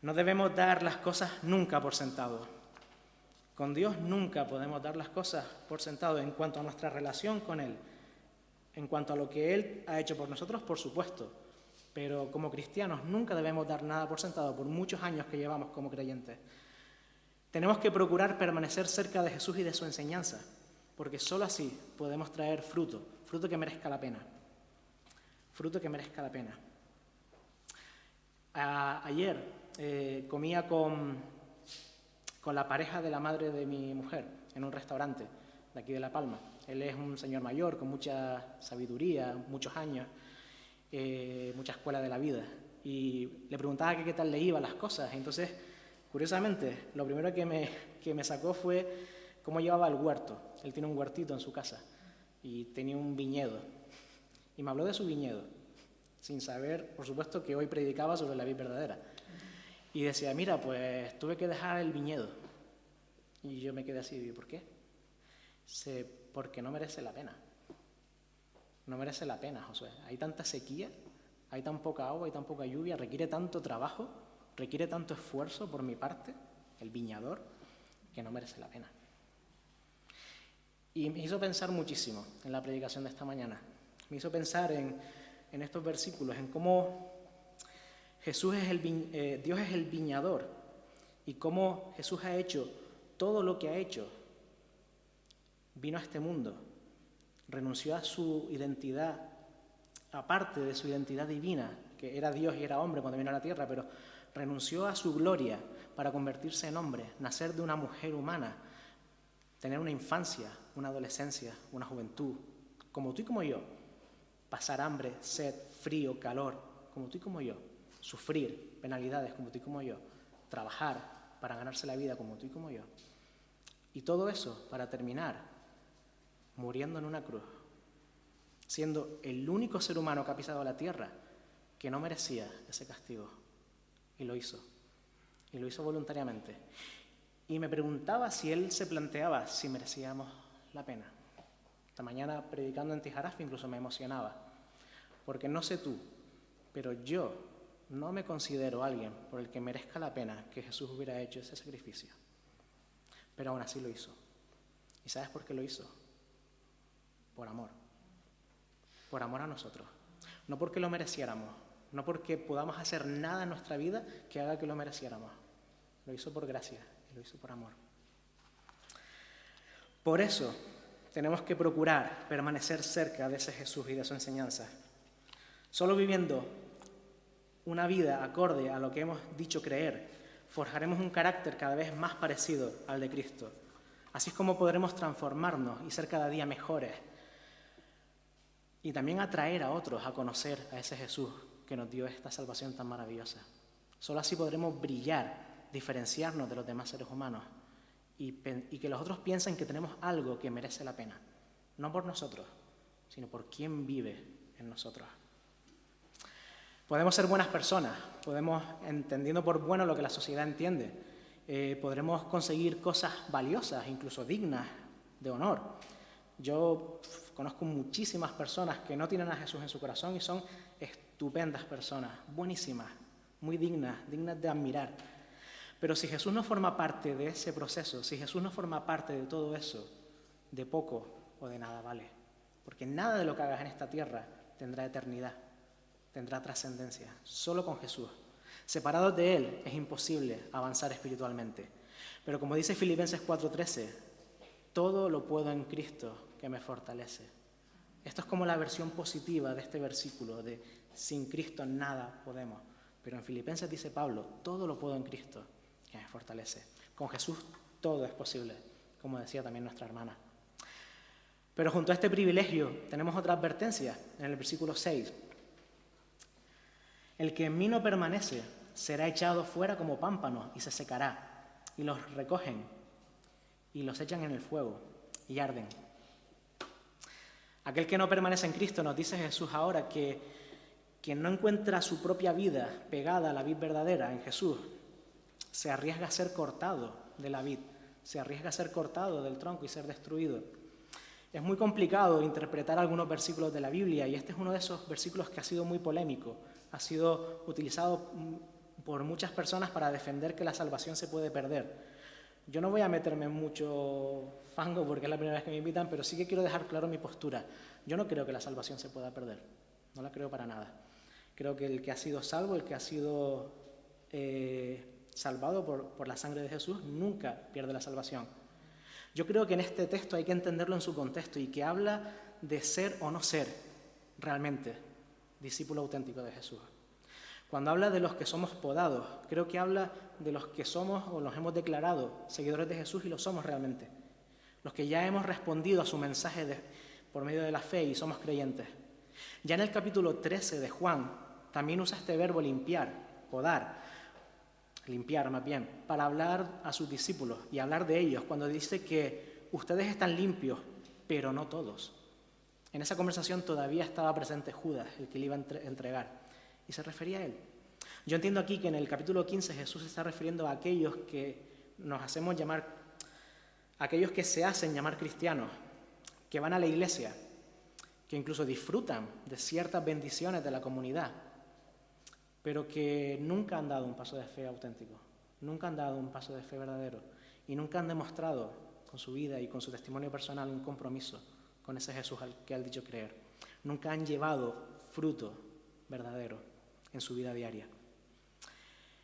No debemos dar las cosas nunca por sentado. Con Dios nunca podemos dar las cosas por sentado en cuanto a nuestra relación con Él, en cuanto a lo que Él ha hecho por nosotros, por supuesto. Pero como cristianos nunca debemos dar nada por sentado por muchos años que llevamos como creyentes. Tenemos que procurar permanecer cerca de Jesús y de su enseñanza, porque solo así podemos traer fruto que merezca la pena. Fruto que merezca la pena. Ayer comía con la pareja de la madre de mi mujer en un restaurante de aquí de La Palma. Él es un señor mayor con mucha sabiduría, muchos años, mucha escuela de la vida. Y le preguntaba qué tal le iban las cosas. Entonces, curiosamente, lo primero que me sacó fue cómo llevaba el huerto. Él tiene un huertito en su casa y tenía un viñedo. Y me habló de su viñedo, sin saber, por supuesto, que hoy predicaba sobre la vid verdadera. Y decía: mira, pues tuve que dejar el viñedo. Y yo me quedé así, ¿por qué? Porque no merece la pena. No merece la pena, Josué. Hay tanta sequía, hay tan poca agua, hay tan poca lluvia, requiere tanto trabajo, requiere tanto esfuerzo por mi parte, el viñador, que no merece la pena. Y me hizo pensar muchísimo en la predicación de esta mañana. Me hizo pensar en estos versículos, en cómo Dios es el viñador y cómo Jesús ha hecho todo lo que ha hecho. Vino a este mundo, renunció a su identidad, aparte de su identidad divina, que era Dios y era hombre cuando vino a la tierra, pero renunció a su gloria para convertirse en hombre, nacer de una mujer humana, tener una infancia, una adolescencia, una juventud, como tú y como yo, pasar hambre, sed, frío, calor, como tú y como yo, sufrir penalidades como tú y como yo, trabajar para ganarse la vida como tú y como yo. Y todo eso para terminar muriendo en una cruz, siendo el único ser humano que ha pisado la tierra que no merecía ese castigo. Y lo hizo voluntariamente. Y me preguntaba si él se planteaba si merecíamos la pena. Esta mañana predicando en Tijaraf incluso me emocionaba, porque no sé tú, pero yo no me considero alguien por el que merezca la pena que Jesús hubiera hecho ese sacrificio. Pero aún así lo hizo. ¿Y sabes por qué lo hizo? Por amor. Por amor a nosotros. No porque lo mereciéramos, no porque podamos hacer nada en nuestra vida que haga que lo mereciéramos. Lo hizo por gracia y lo hizo por amor. Por eso tenemos que procurar permanecer cerca de ese Jesús y de su enseñanza. Solo viviendo una vida acorde a lo que hemos dicho creer, forjaremos un carácter cada vez más parecido al de Cristo. Así es como podremos transformarnos y ser cada día mejores. Y también atraer a otros a conocer a ese Jesús que nos dio esta salvación tan maravillosa. Solo así podremos brillar, diferenciarnos de los demás seres humanos y que los otros piensen que tenemos algo que merece la pena. No por nosotros, sino por quien vive en nosotros. Podemos ser buenas personas, podemos, entendiendo por bueno lo que la sociedad entiende, podremos conseguir cosas valiosas, incluso dignas de honor. Yo conozco muchísimas personas que no tienen a Jesús en su corazón y son estupendas personas, buenísimas, muy dignas de admirar. Pero si Jesús no forma parte de ese proceso, si Jesús no forma parte de todo eso, de poco o de nada vale. Porque nada de lo que hagas en esta tierra tendrá eternidad, tendrá trascendencia. Solo con Jesús. Separados de Él es imposible avanzar espiritualmente. Pero como dice Filipenses 4:13, todo lo puedo en Cristo que me fortalece. Esto es como la versión positiva de este versículo de sin Cristo nada podemos. Pero en Filipenses dice Pablo, todo lo puedo en Cristo que me fortalece. Con Jesús todo es posible, como decía también nuestra hermana. Pero junto a este privilegio tenemos otra advertencia en el versículo 6. El que en mí no permanece será echado fuera como pámpano y se secará. Y los recogen y los echan en el fuego y arden. Aquel que no permanece en Cristo, nos dice Jesús ahora, que quien no encuentra su propia vida pegada a la vid verdadera en Jesús, se arriesga a ser cortado de la vid, se arriesga a ser cortado del tronco y ser destruido. Es muy complicado interpretar algunos versículos de la Biblia y este es uno de esos versículos que ha sido muy polémico, ha sido utilizado por muchas personas para defender que la salvación se puede perder. Yo no voy a meterme en mucho fango porque es la primera vez que me invitan, pero sí que quiero dejar claro mi postura. Yo no creo que la salvación se pueda perder, no la creo para nada. Creo que el que ha sido salvo, el que ha sido salvado por la sangre de Jesús, nunca pierde la salvación. Yo creo que en este texto hay que entenderlo en su contexto y que habla de ser o no ser realmente discípulo auténtico de Jesús. Cuando habla de los que somos podados, creo que habla de los que somos o nos hemos declarado seguidores de Jesús y lo somos realmente. Los que ya hemos respondido a su mensaje por medio de la fe y somos creyentes. Ya en el capítulo 13 de Juan también usa este verbo limpiar, podar, limpiar más bien, para hablar a sus discípulos y hablar de ellos cuando dice que ustedes están limpios, pero no todos. En esa conversación todavía estaba presente Judas, el que le iba a entregar. Y se refería a él. Yo entiendo aquí que en el capítulo 15 Jesús se está refiriendo a aquellos que nos hacemos llamar, aquellos que se hacen llamar cristianos, que van a la iglesia, que incluso disfrutan de ciertas bendiciones de la comunidad, pero que nunca han dado un paso de fe auténtico, nunca han dado un paso de fe verdadero y nunca han demostrado con su vida y con su testimonio personal un compromiso con ese Jesús al que han dicho creer. Nunca han llevado fruto verdadero en su vida diaria.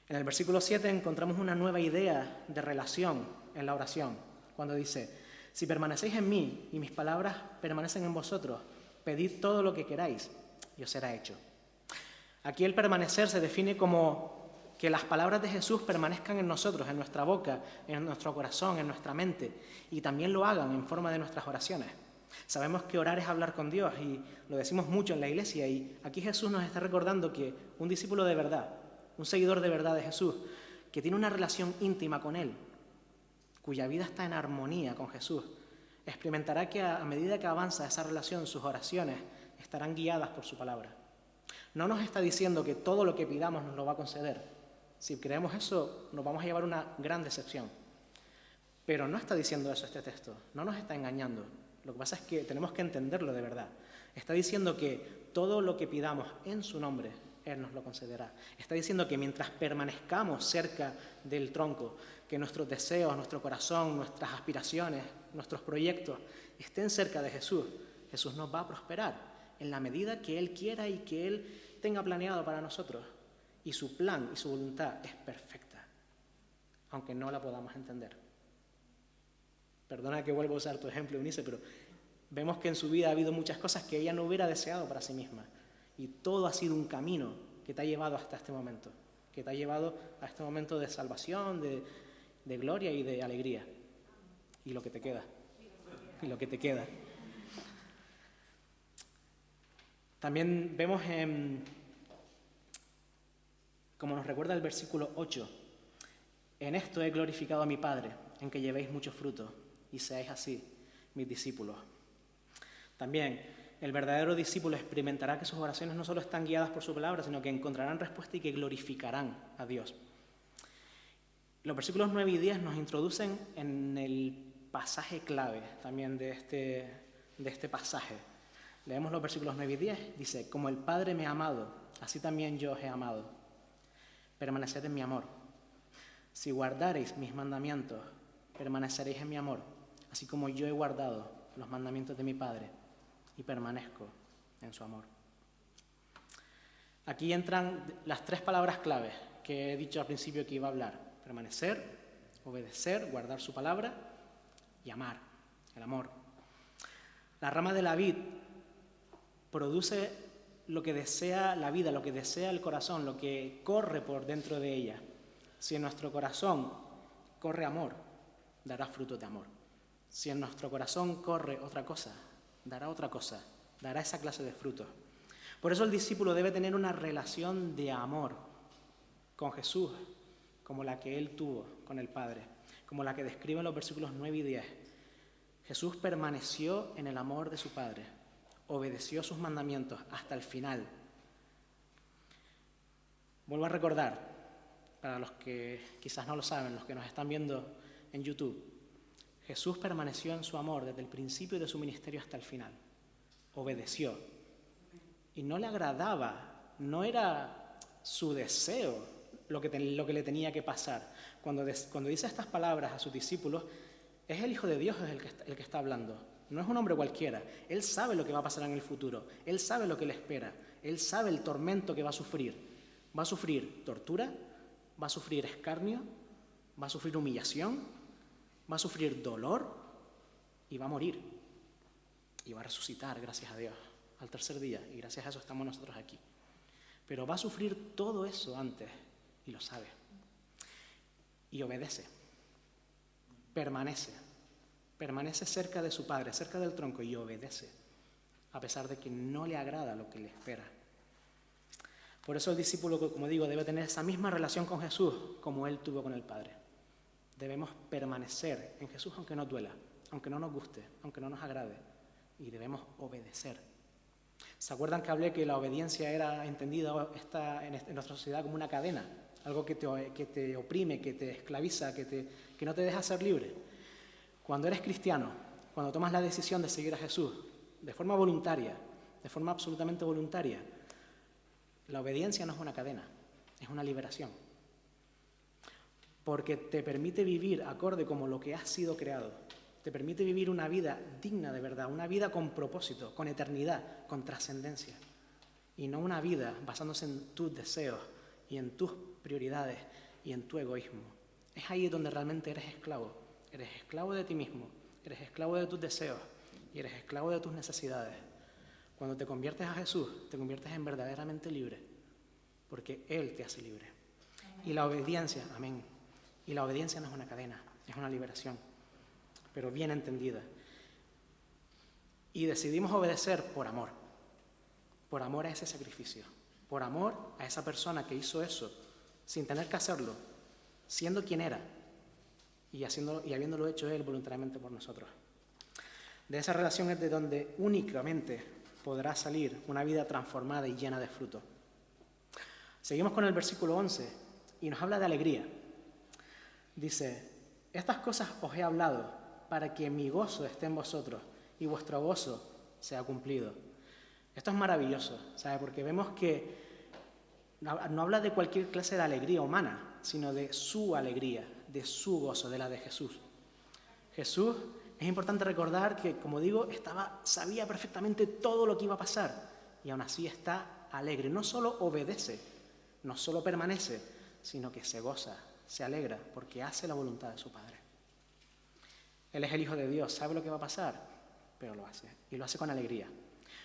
En el versículo 7 encontramos una nueva idea de relación en la oración, cuando dice, si permanecéis en mí y mis palabras permanecen en vosotros, pedid todo lo que queráis y os será hecho. Aquí el permanecer se define como que las palabras de Jesús permanezcan en nosotros, en nuestra boca, en nuestro corazón, en nuestra mente, y también lo hagan en forma de nuestras oraciones. Sabemos que orar es hablar con Dios y lo decimos mucho en la iglesia, y aquí Jesús nos está recordando que un discípulo de verdad, un seguidor de verdad de Jesús, que tiene una relación íntima con Él, cuya vida está en armonía con Jesús, experimentará que a medida que avanza esa relación, sus oraciones estarán guiadas por su palabra. No nos está diciendo que todo lo que pidamos nos lo va a conceder. Si creemos eso, nos vamos a llevar una gran decepción. Pero no está diciendo eso este texto, no nos está engañando. Lo que pasa es que tenemos que entenderlo de verdad. Está diciendo que todo lo que pidamos en su nombre, Él nos lo concederá. Está diciendo que mientras permanezcamos cerca del tronco, que nuestros deseos, nuestro corazón, nuestras aspiraciones, nuestros proyectos estén cerca de Jesús, Jesús nos va a prosperar en la medida que Él quiera y que Él tenga planeado para nosotros. Y su plan y su voluntad es perfecta, aunque no la podamos entender. Perdona que vuelva a usar tu ejemplo, Eunice, pero vemos que en su vida ha habido muchas cosas que ella no hubiera deseado para sí misma. Y todo ha sido un camino que te ha llevado hasta este momento, que te ha llevado a este momento de salvación, de gloria y de alegría. Y lo que te queda. Y lo que te queda. También vemos, como nos recuerda el versículo 8, en esto he glorificado a mi Padre, en que llevéis mucho fruto y seáis así mis discípulos. También el verdadero discípulo experimentará que sus oraciones no solo están guiadas por su palabra, sino que encontrarán respuesta y que glorificarán a Dios. Los versículos 9 y 10 nos introducen en el pasaje clave también de este pasaje. Leemos los versículos 9 y 10, dice: como el Padre me ha amado, así también yo os he amado. Permaneced en mi amor. Si guardareis mis mandamientos, permaneceréis en mi amor, así como yo he guardado los mandamientos de mi Padre y permanezco en su amor. Aquí entran las tres palabras claves que he dicho al principio que iba a hablar: permanecer, obedecer, guardar su palabra y amar, el amor. La rama de la vid produce lo que desea la vida, lo que desea el corazón, lo que corre por dentro de ella. Si en nuestro corazón corre amor, dará frutos de amor. Si en nuestro corazón corre otra cosa, dará otra cosa, dará esa clase de frutos. Por eso el discípulo debe tener una relación de amor con Jesús, como la que él tuvo con el Padre, como la que describen los versículos 9 y 10. Jesús permaneció en el amor de su Padre, obedeció sus mandamientos hasta el final. Vuelvo a recordar, para los que quizás no lo saben, los que nos están viendo en YouTube, Jesús permaneció en su amor desde el principio de su ministerio hasta el final. Obedeció. Y no le agradaba, no era su deseo lo que le tenía que pasar. Cuando dice estas palabras a sus discípulos, es el Hijo de Dios el que está hablando. No es un hombre cualquiera. Él sabe lo que va a pasar en el futuro. Él sabe lo que le espera. Él sabe el tormento que va a sufrir. Va a sufrir tortura, va a sufrir escarnio, va a sufrir humillación, va a sufrir dolor y va a morir. Y va a resucitar, gracias a Dios, al tercer día. Y gracias a eso estamos nosotros aquí. Pero va a sufrir todo eso antes y lo sabe. Y obedece. Permanece cerca de su Padre, cerca del tronco, y obedece, a pesar de que no le agrada lo que le espera. Por eso el discípulo, como digo, debe tener esa misma relación con Jesús como él tuvo con el Padre. Debemos permanecer en Jesús aunque nos duela, aunque no nos guste, aunque no nos agrade, y debemos obedecer. ¿Se acuerdan que hablé que la obediencia era entendida en nuestra sociedad como una cadena? Algo que te oprime, que te esclaviza, que no te deja ser libre. Cuando eres cristiano, cuando tomas la decisión de seguir a Jesús de forma voluntaria, de forma absolutamente voluntaria, la obediencia no es una cadena, es una liberación. Porque te permite vivir acorde como lo que has sido creado. Te permite vivir una vida digna de verdad, una vida con propósito, con eternidad, con trascendencia. Y no una vida basándose en tus deseos y en tus prioridades y en tu egoísmo. Es ahí donde realmente eres esclavo. Eres esclavo de ti mismo, eres esclavo de tus deseos y eres esclavo de tus necesidades. Cuando te conviertes a Jesús, te conviertes en verdaderamente libre, porque Él te hace libre. Y la obediencia, amén, y la obediencia no es una cadena, es una liberación, pero bien entendida. Y decidimos obedecer por amor a ese sacrificio, por amor a esa persona que hizo eso, sin tener que hacerlo, siendo quien era y habiéndolo hecho Él voluntariamente por nosotros. De esa relación es de donde únicamente podrá salir una vida transformada y llena de fruto. Seguimos con el versículo 11 y nos habla de alegría. Dice: estas cosas os he hablado para que mi gozo esté en vosotros y vuestro gozo sea cumplido. Esto es maravilloso, ¿sabe? Porque vemos que no habla de cualquier clase de alegría humana, sino de su alegría, de su gozo, de la de Jesús. Jesús, es importante recordar que, como digo, sabía perfectamente todo lo que iba a pasar y aún así está alegre. No solo obedece, no solo permanece, sino que se goza, se alegra, porque hace la voluntad de su Padre. Él es el Hijo de Dios, sabe lo que va a pasar, pero lo hace, y lo hace con alegría,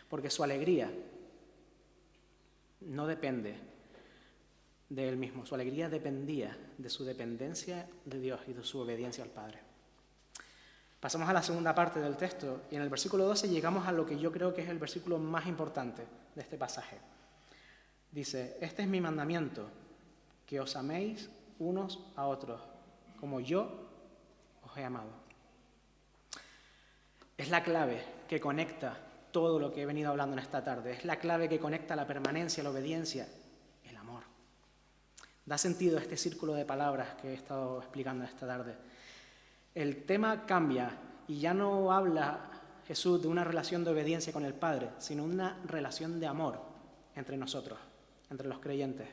porque su alegría no depende de Él mismo, su alegría dependía de su dependencia de Dios y de su obediencia al Padre. Pasamos a la segunda parte del texto, y en el versículo 12 llegamos a lo que yo creo que es el versículo más importante de este pasaje. Dice: este es mi mandamiento, que os améis unos a otros, como yo os he amado. Es la clave que conecta todo lo que he venido hablando en esta tarde. Es la clave que conecta la permanencia, la obediencia, el amor. Da sentido a este círculo de palabras que he estado explicando esta tarde. El tema cambia y ya no habla Jesús de una relación de obediencia con el Padre, sino una relación de amor entre nosotros, entre los creyentes.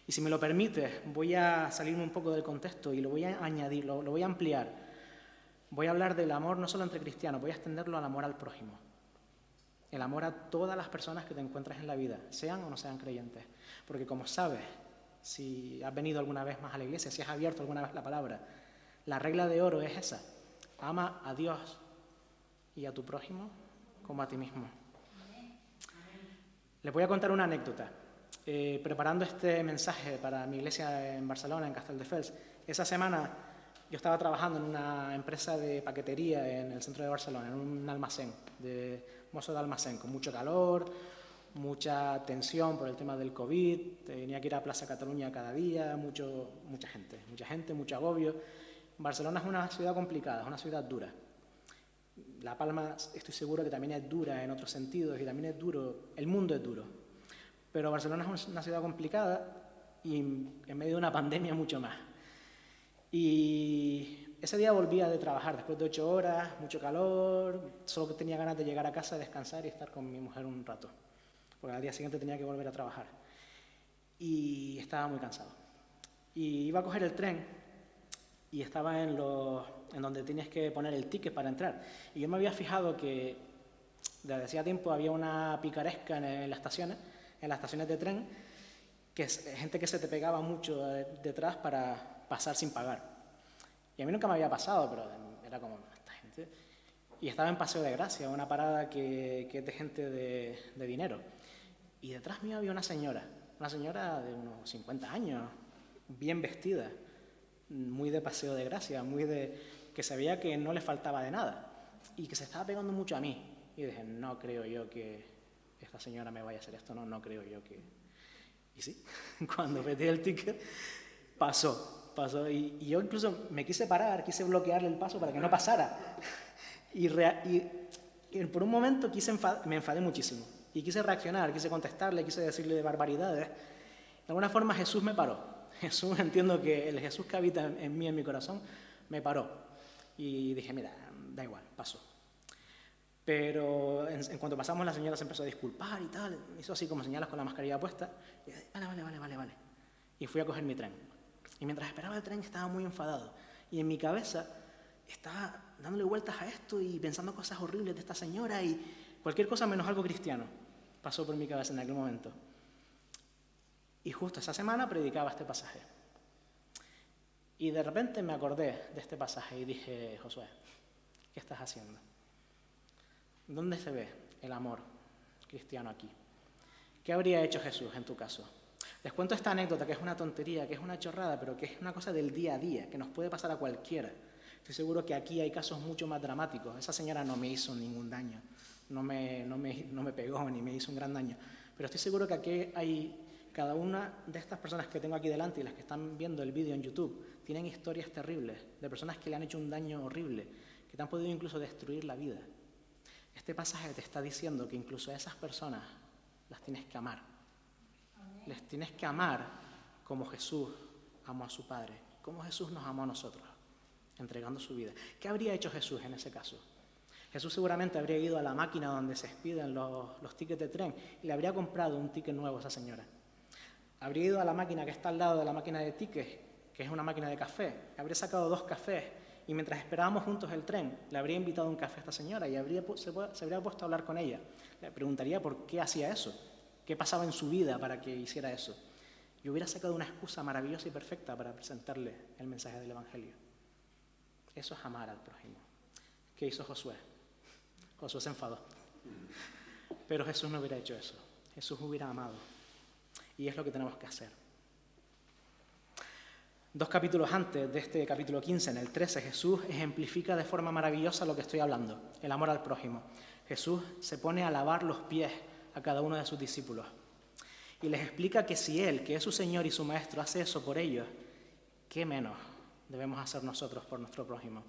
Y si me lo permites, voy a salirme un poco del contexto y lo voy a añadir, lo voy a ampliar. Voy a hablar del amor no solo entre cristianos, voy a extenderlo al amor al prójimo. El amor a todas las personas que te encuentras en la vida, sean o no sean creyentes. Porque como sabes, si has venido alguna vez más a la iglesia, si has abierto alguna vez la palabra, la regla de oro es esa: ama a Dios y a tu prójimo como a ti mismo. Les voy a contar una anécdota. Preparando este mensaje para mi iglesia en Barcelona, en Castelldefels, esa semana yo estaba trabajando en una empresa de paquetería en el centro de Barcelona, en un almacén, de mozo de almacén, con mucho calor, mucha tensión por el tema del COVID, tenía que ir a Plaza Cataluña cada día, mucha gente, mucho agobio. Barcelona es una ciudad complicada, es una ciudad dura. La Palma estoy seguro que también es dura en otros sentidos y también es duro, el mundo es duro. Pero Barcelona es una ciudad complicada y en medio de una pandemia mucho más. Y ese día volvía de trabajar después de 8 horas, mucho calor, solo tenía ganas de llegar a casa, descansar y estar con mi mujer un rato, porque al día siguiente tenía que volver a trabajar. Y estaba muy cansado. Y iba a coger el tren y estaba en donde tenías que poner el ticket para entrar. Y yo me había fijado que desde hacía tiempo había una picaresca en las estaciones de tren, que es gente que se te pegaba mucho detrás para pasar sin pagar. Y a mí nunca me había pasado, pero era como, esta gente. Y estaba en Paseo de Gracia, una parada que es de gente de dinero. Y detrás mío había una señora de unos 50 años, bien vestida, muy de Paseo de Gracia, que se veía que no le faltaba de nada y que se estaba pegando mucho a mí. Y dije, no creo yo que esta señora me vaya a hacer esto, no creo yo que... Y sí, cuando metí el ticket, pasó. Y yo incluso me quise parar, quise bloquearle el paso para que no pasara. Y por un momento me enfadé muchísimo. Y quise reaccionar, quise contestarle, quise decirle barbaridades. De alguna forma Jesús me paró. Jesús, entiendo que el Jesús que habita en mí, en mi corazón, me paró. Y dije, mira, da igual, pasó. Pero en cuanto pasamos, la señora se empezó a disculpar y tal. Hizo así como señalas con la mascarilla puesta. Y dije, vale. Y fui a coger mi tren. Y mientras esperaba el tren estaba muy enfadado. Y en mi cabeza estaba dándole vueltas a esto y pensando cosas horribles de esta señora y cualquier cosa menos algo cristiano pasó por mi cabeza en aquel momento. Y justo esa semana predicaba este pasaje. Y de repente me acordé de este pasaje y dije, Josué, ¿qué estás haciendo? ¿Dónde se ve el amor cristiano aquí? ¿Qué habría hecho Jesús en tu caso? Les cuento esta anécdota, que es una tontería, que es una chorrada, pero que es una cosa del día a día, que nos puede pasar a cualquiera. Estoy seguro que aquí hay casos mucho más dramáticos. Esa señora no me hizo ningún daño, no me pegó ni me hizo un gran daño. Pero estoy seguro que aquí hay cada una de estas personas que tengo aquí delante y las que están viendo el vídeo en YouTube tienen historias terribles de personas que le han hecho un daño horrible, que te han podido incluso destruir la vida. Este pasaje te está diciendo que incluso a esas personas las tienes que amar. Les tienes que amar como Jesús amó a su Padre, como Jesús nos amó a nosotros, entregando su vida. ¿Qué habría hecho Jesús en ese caso? Jesús seguramente habría ido a la máquina donde se expiden los tickets de tren y le habría comprado un ticket nuevo a esa señora. Habría ido a la máquina que está al lado de la máquina de tickets, que es una máquina de café. Habría sacado 2 cafés y mientras esperábamos juntos el tren, le habría invitado un café a esta señora y se habría puesto a hablar con ella. Le preguntaría por qué hacía eso, qué pasaba en su vida para que hiciera eso. Y hubiera sacado una excusa maravillosa y perfecta para presentarle el mensaje del Evangelio. Eso es amar al prójimo. ¿Qué hizo Josué? Josué se enfadó. Pero Jesús no hubiera hecho eso. Jesús hubiera amado. Y es lo que tenemos que hacer. 2 capítulos antes de este capítulo 15, en el 13, Jesús ejemplifica de forma maravillosa lo que estoy hablando, el amor al prójimo. Jesús se pone a lavar los pies a cada uno de sus discípulos y les explica que si Él, que es su Señor y su Maestro, hace eso por ellos, ¿qué menos debemos hacer nosotros por nuestro prójimo?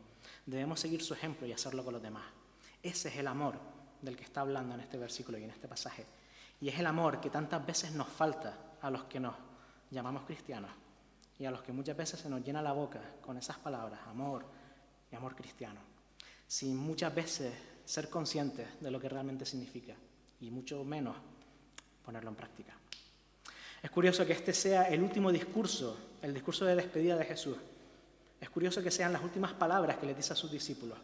Debemos seguir su ejemplo y hacerlo con los demás. Ese es el amor del que está hablando en este versículo y en este pasaje. Y es el amor que tantas veces nos falta a los que nos llamamos cristianos y a los que muchas veces se nos llena la boca con esas palabras, amor y amor cristiano, sin muchas veces ser conscientes de lo que realmente significa y mucho menos ponerlo en práctica. Es curioso que este sea el último discurso, el discurso de despedida de Jesús. Es curioso que sean las últimas palabras que le dice a sus discípulos.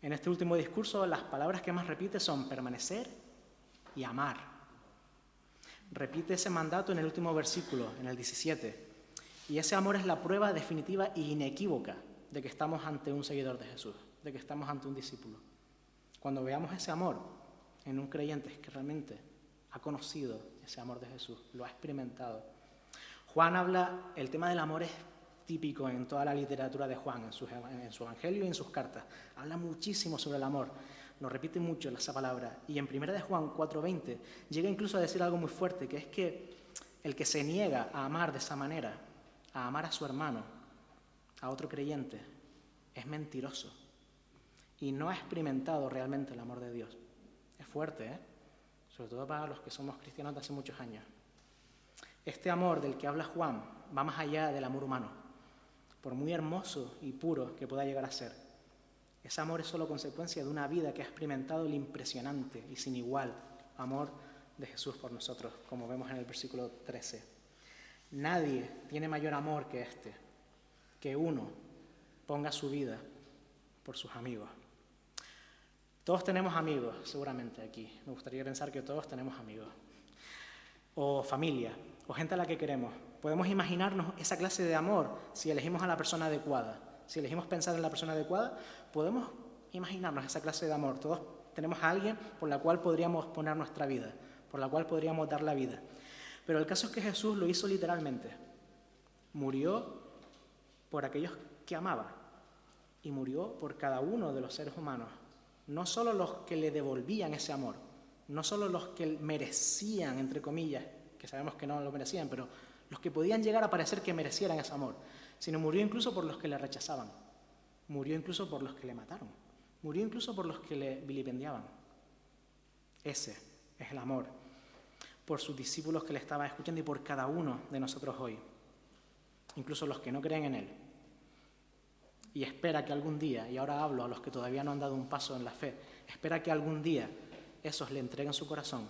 En este último discurso, las palabras que más repite son permanecer y amar. Repite ese mandato en el último versículo, en el 17. Y ese amor es la prueba definitiva e inequívoca de que estamos ante un seguidor de Jesús, de que estamos ante un discípulo. Cuando veamos ese amor en un creyente es que realmente ha conocido ese amor de Jesús, lo ha experimentado. Juan habla, el tema del amor es típico en toda la literatura de Juan, en su evangelio y en sus cartas. Habla muchísimo sobre el amor, lo repite mucho esa palabra. Y en 1 de Juan 4:20 llega incluso a decir algo muy fuerte, que es que el que se niega a amar de esa manera, a amar a su hermano, a otro creyente, es mentiroso y no ha experimentado realmente el amor de Dios. Es fuerte, ¿eh? Sobre todo para los que somos cristianos de hace muchos años. Este amor del que habla Juan va más allá del amor humano, por muy hermoso y puro que pueda llegar a ser. Ese amor es solo consecuencia de una vida que ha experimentado el impresionante y sin igual amor de Jesús por nosotros, como vemos en el versículo 13. Nadie tiene mayor amor que este, que uno ponga su vida por sus amigos. Todos tenemos amigos, seguramente aquí. Me gustaría pensar que todos tenemos amigos. O familia, o gente a la que queremos. Podemos imaginarnos esa clase de amor si elegimos a la persona adecuada. Si elegimos pensar en la persona adecuada, podemos imaginarnos esa clase de amor. Todos tenemos a alguien por la cual podríamos poner nuestra vida, por la cual podríamos dar la vida. Pero el caso es que Jesús lo hizo literalmente. Murió por aquellos que amaba y murió por cada uno de los seres humanos. No solo los que le devolvían ese amor, no solo los que merecían, entre comillas, que sabemos que no lo merecían, pero los que podían llegar a parecer que merecieran ese amor, sino murió incluso por los que le rechazaban, murió incluso por los que le mataron, murió incluso por los que le vilipendiaban. Ese es el amor por sus discípulos que le estaban escuchando y por cada uno de nosotros hoy, incluso los que no creen en Él. Y espera que algún día, y ahora hablo a los que todavía no han dado un paso en la fe, espera que algún día esos le entreguen su corazón,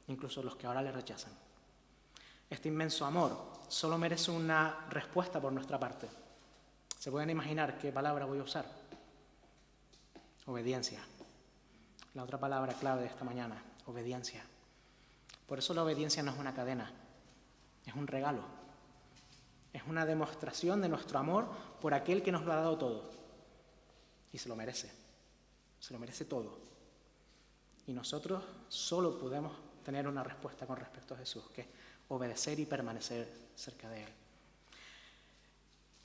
incluso los que ahora le rechazan. Este inmenso amor solo merece una respuesta por nuestra parte. ¿Se pueden imaginar qué palabra voy a usar? Obediencia. La otra palabra clave de esta mañana, obediencia. Por eso la obediencia no es una cadena, es un regalo. Es una demostración de nuestro amor por aquel que nos lo ha dado todo. Y se lo merece todo. Y nosotros solo podemos tener una respuesta con respecto a Jesús, que es obedecer y permanecer cerca de Él.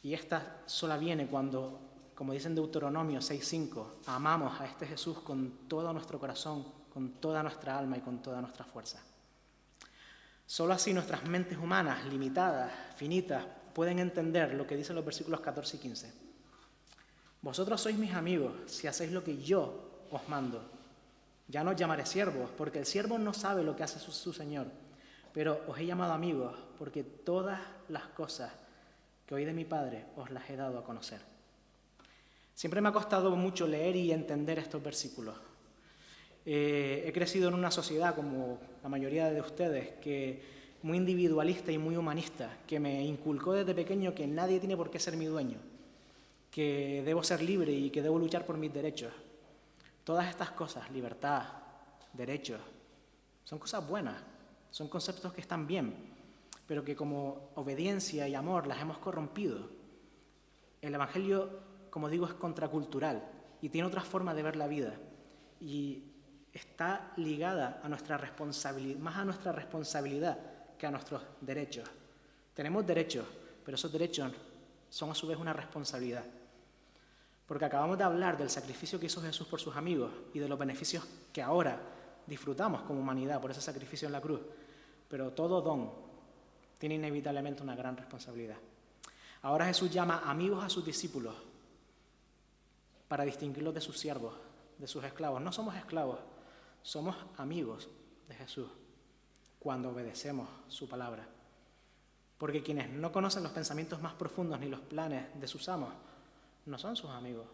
Y esta sola viene cuando como dice en Deuteronomio 6:5, amamos a este Jesús con todo nuestro corazón, con toda nuestra alma y con toda nuestra fuerza. Solo así nuestras mentes humanas, limitadas, finitas, pueden entender lo que dicen los versículos 14 y 15. Vosotros sois mis amigos si hacéis lo que yo os mando. Ya no os llamaré siervos, porque el siervo no sabe lo que hace su señor, pero os he llamado amigos, porque todas las cosas que oí de mi Padre os las he dado a conocer. Siempre me ha costado mucho leer y entender estos versículos. He crecido en una sociedad, como la mayoría de ustedes, que muy individualista y muy humanista, que me inculcó desde pequeño que nadie tiene por qué ser mi dueño, que debo ser libre y que debo luchar por mis derechos. Todas estas cosas, libertad, derechos, son cosas buenas, son conceptos que están bien, pero que como obediencia y amor las hemos corrompido. El Evangelio, como digo, es contracultural y tiene otra forma de ver la vida y está ligada a nuestra responsabilidad, más a nuestra responsabilidad que a nuestros derechos. Tenemos derechos, pero esos derechos son a su vez una responsabilidad. Porque acabamos de hablar del sacrificio que hizo Jesús por sus amigos y de los beneficios que ahora disfrutamos como humanidad por ese sacrificio en la cruz. Pero todo don tiene inevitablemente una gran responsabilidad. Ahora Jesús llama amigos a sus discípulos para distinguirlos de sus siervos, de sus esclavos. No somos esclavos, somos amigos de Jesús cuando obedecemos su palabra. Porque quienes no conocen los pensamientos más profundos ni los planes de sus amos no son sus amigos.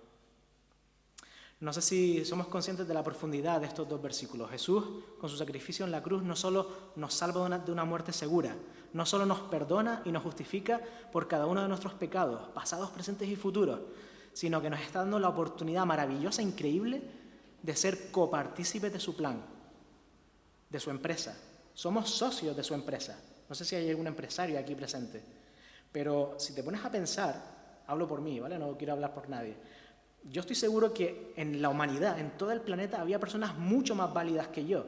No sé si somos conscientes de la profundidad de estos dos versículos. Jesús, con su sacrificio en la cruz, no solo nos salva de una muerte segura, no solo nos perdona y nos justifica por cada uno de nuestros pecados, pasados, presentes y futuros, sino que nos está dando la oportunidad maravillosa, increíble, de ser copartícipes de su plan, de su empresa. Somos socios de su empresa. No sé si hay algún empresario aquí presente, pero si te pones a pensar, hablo por mí, ¿vale? No quiero hablar por nadie. Yo estoy seguro que en la humanidad, en todo el planeta, había personas mucho más válidas que yo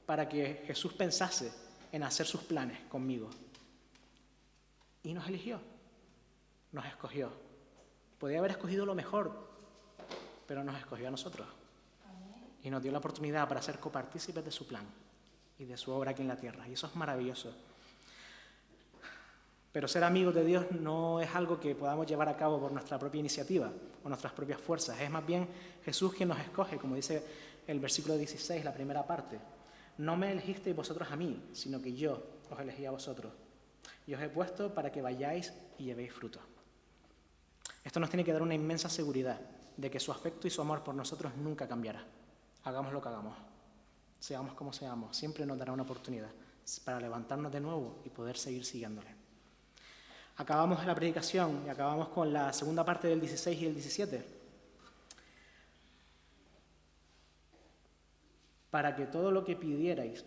para que Jesús pensase en hacer sus planes conmigo. Y nos eligió, nos escogió. Podía haber escogido lo mejor, pero nos escogió a nosotros. Y nos dio la oportunidad para ser copartícipes de su plan y de su obra aquí en la tierra. Y eso es maravilloso. Pero ser amigos de Dios no es algo que podamos llevar a cabo por nuestra propia iniciativa o nuestras propias fuerzas. Es más bien Jesús quien nos escoge, como dice el versículo 16, la primera parte. No me elegisteis vosotros a mí, sino que yo os elegí a vosotros. Y os he puesto para que vayáis y llevéis fruto. Esto nos tiene que dar una inmensa seguridad de que su afecto y su amor por nosotros nunca cambiará. Hagamos lo que hagamos, seamos como seamos, siempre nos dará una oportunidad para levantarnos de nuevo y poder seguir siguiéndole. Acabamos la predicación y acabamos con la segunda parte del 16 y el 17. Para que todo lo que pidierais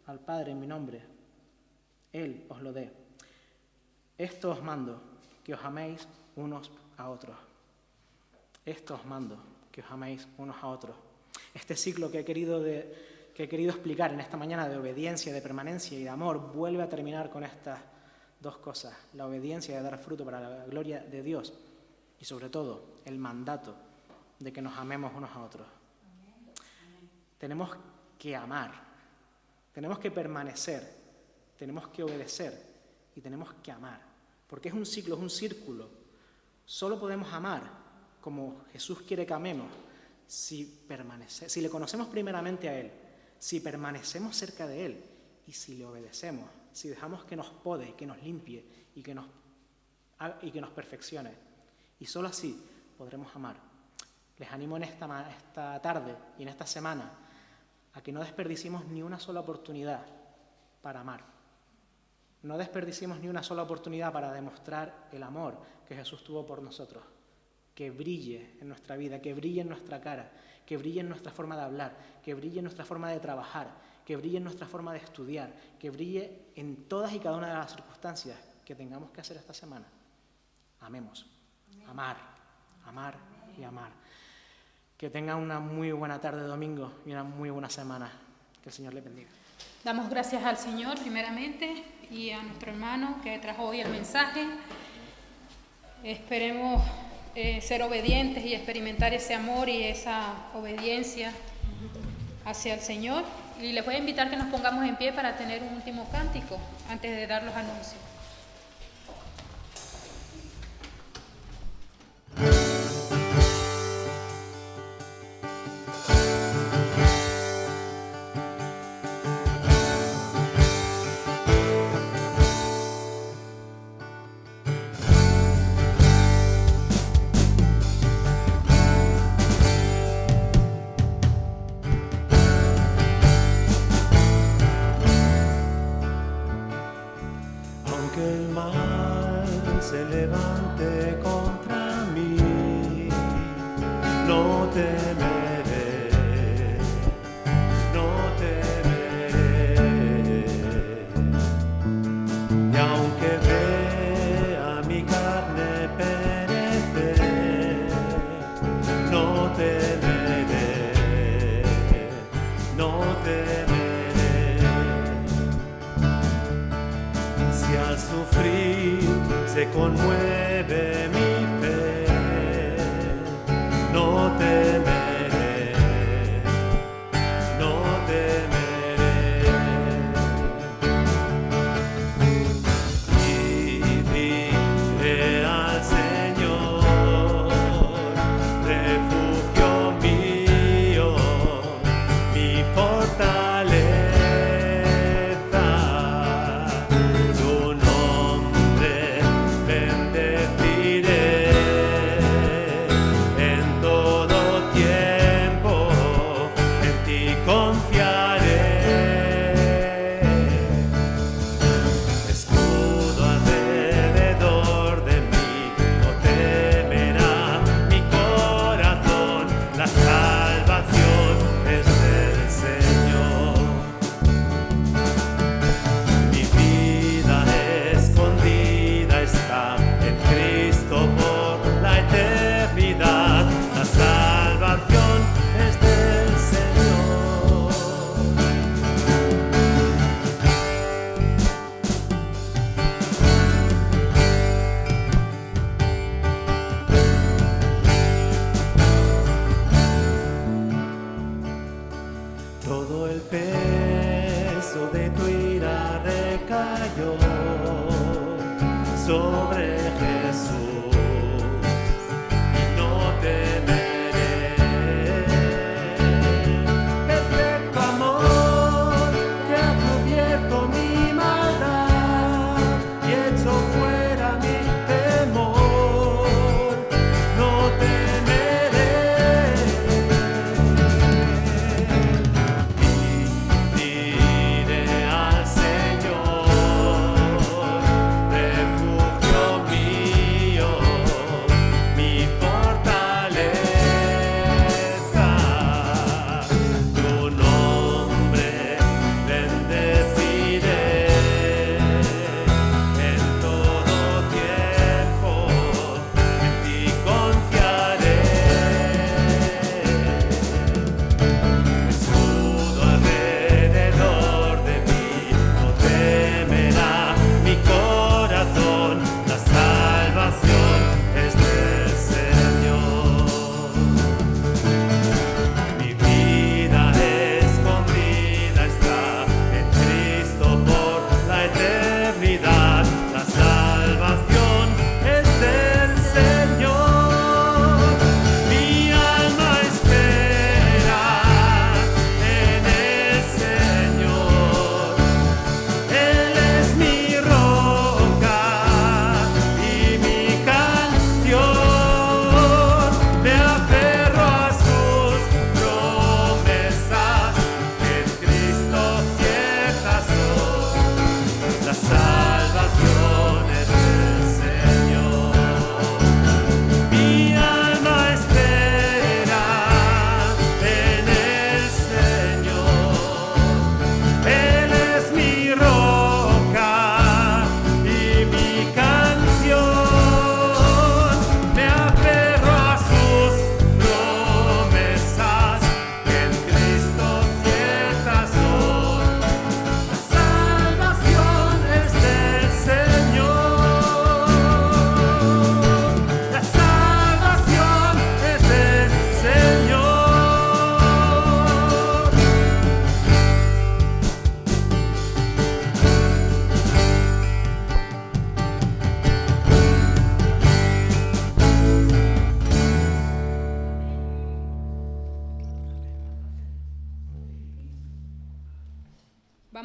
al Padre en mi nombre, Él os lo dé. Esto os mando, que os améis unos a otros. Esto os mando, que os améis unos a otros. Este ciclo que he querido explicar en esta mañana de obediencia, de permanencia y de amor vuelve a terminar con estas dos cosas: la obediencia de dar fruto para la gloria de Dios y sobre todo el mandato de que nos amemos unos a otros. Tenemos que amar, tenemos que permanecer, tenemos que obedecer y tenemos que amar, porque es un ciclo, es un círculo. Solo podemos amar como Jesús quiere que amemos si le conocemos primeramente a Él, si permanecemos cerca de Él y si le obedecemos, si dejamos que nos pode, que nos limpie y que nos perfeccione. Y solo así podremos amar. Les animo en esta tarde y en esta semana a que no desperdiciemos ni una sola oportunidad para amar. No desperdiciemos ni una sola oportunidad para demostrar el amor que Jesús tuvo por nosotros. Que brille en nuestra vida, que brille en nuestra cara, que brille en nuestra forma de hablar, que brille en nuestra forma de trabajar, que brille en nuestra forma de estudiar, que brille en todas y cada una de las circunstancias que tengamos que hacer esta semana. Amemos. Amar, amar y amar. Que tengan una muy buena tarde de domingo y una muy buena semana. Que el Señor les bendiga. Damos gracias al Señor primeramente y a nuestro hermano que trajo hoy el mensaje. Esperemos ser obedientes y experimentar ese amor y esa obediencia hacia el Señor. Y les voy a invitar que nos pongamos en pie para tener un último cántico antes de dar los anuncios. Aunque el mal se levante contra mí, no temeré, no temeré. Y aunque vea mi carne perecer, no temeré, no temeré. Si al sufrir se conmueve mi fe, no temeré, no temeré. Y diré al Señor, refugio mío, mi fortaleza. Todo el peso de tu ira recayó sobre Jesús y no temeré. Perfecto amor que ha cubierto mi maldad y hecho fuera mi temor, no temeré. Diré al Señor, refugio mío,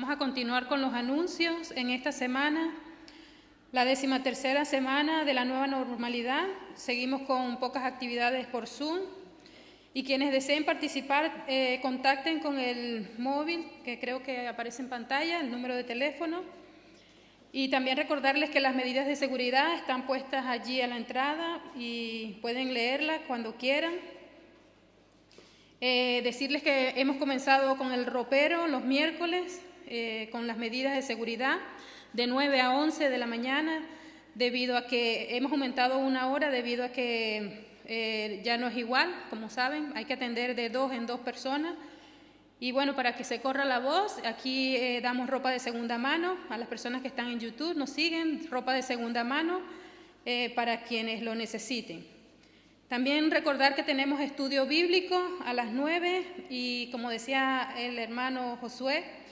Vamos a continuar con los anuncios en esta semana, la 13ª semana de la nueva normalidad. Seguimos con pocas actividades por Zoom y quienes deseen participar contacten con el móvil que creo que aparece en pantalla, el número de teléfono. Y también recordarles que las medidas de seguridad están puestas allí a la entrada y pueden leerlas cuando quieran. Decirles que hemos comenzado con el ropero los miércoles con las medidas de seguridad de 9 a 11 de la mañana, debido a que hemos aumentado 1 hora, debido a que ya no es igual, como saben, hay que atender de 2 en 2 personas. Y bueno, para que se corra la voz, aquí damos ropa de segunda mano a las personas que están en YouTube, nos siguen, ropa de segunda mano para quienes lo necesiten. También recordar que tenemos estudio bíblico a las 9 y como decía el hermano Josué,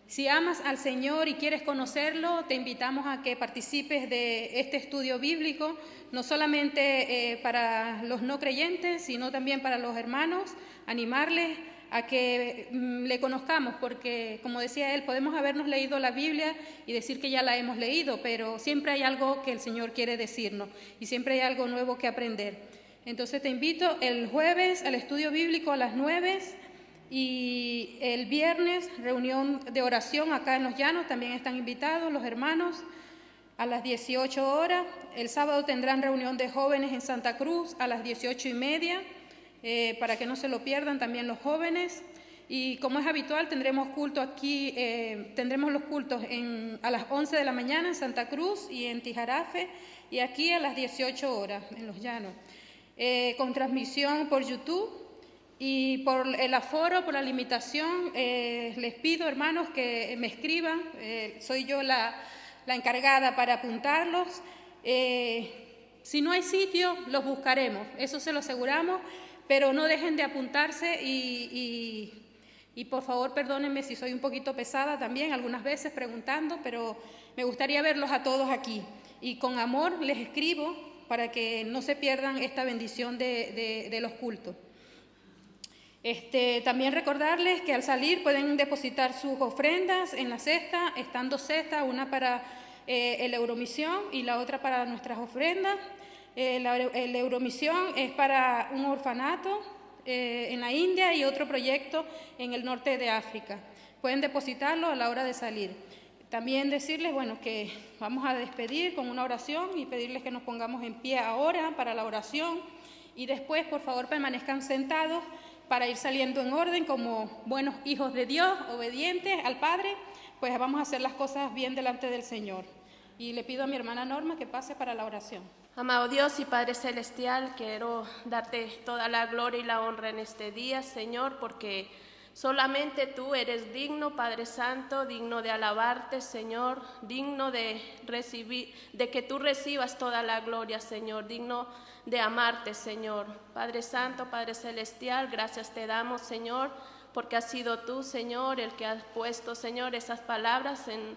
si amas al Señor y quieres conocerlo, te invitamos a que participes de este estudio bíblico, no solamente para los no creyentes, sino también para los hermanos, animarles a que le conozcamos, porque como decía él, podemos habernos leído la Biblia y decir que ya la hemos leído, pero siempre hay algo que el Señor quiere decirnos y siempre hay algo nuevo que aprender. Entonces te invito el jueves al estudio bíblico a las 9 y el viernes reunión de oración acá en Los Llanos, también están invitados los hermanos a las 18 horas. El sábado tendrán reunión de jóvenes en Santa Cruz a las 18:30. Para que no se lo pierdan también los jóvenes. Y como es habitual, tendremos culto aquí, tendremos los cultos a las 11 de la mañana en Santa Cruz y en Tijarafe, y aquí a las 18 horas en Los Llanos, con transmisión por YouTube. Y por el aforo, por la limitación, les pido, hermanos, que me escriban, soy yo la encargada para apuntarlos. Si no hay sitio, los buscaremos, eso se lo aseguramos. Pero no dejen de apuntarse y por favor perdónenme si soy un poquito pesada también algunas veces preguntando, pero me gustaría verlos a todos aquí. Y con amor les escribo para que no se pierdan esta bendición de los cultos. También recordarles que al salir pueden depositar sus ofrendas en la cesta. Están 2 cestas, una para el Euromisión y la otra para nuestras ofrendas. La Euromisión es para un orfanato en la India y otro proyecto en el norte de África. Pueden depositarlo a la hora de salir. También decirles, bueno, que vamos a despedir con una oración y pedirles que nos pongamos en pie ahora para la oración y después, por favor, permanezcan sentados para ir saliendo en orden como buenos hijos de Dios, obedientes al Padre, pues vamos a hacer las cosas bien delante del Señor. Y le pido a mi hermana Norma que pase para la oración. Amado Dios y Padre Celestial, quiero darte toda la gloria y la honra en este día, Señor, porque solamente tú eres digno, Padre Santo, digno de alabarte, Señor, digno de recibir, de que tú recibas toda la gloria, Señor, digno de amarte, Señor. Padre Santo, Padre Celestial, gracias te damos, Señor, porque has sido tú, Señor, el que has puesto, Señor, esas palabras en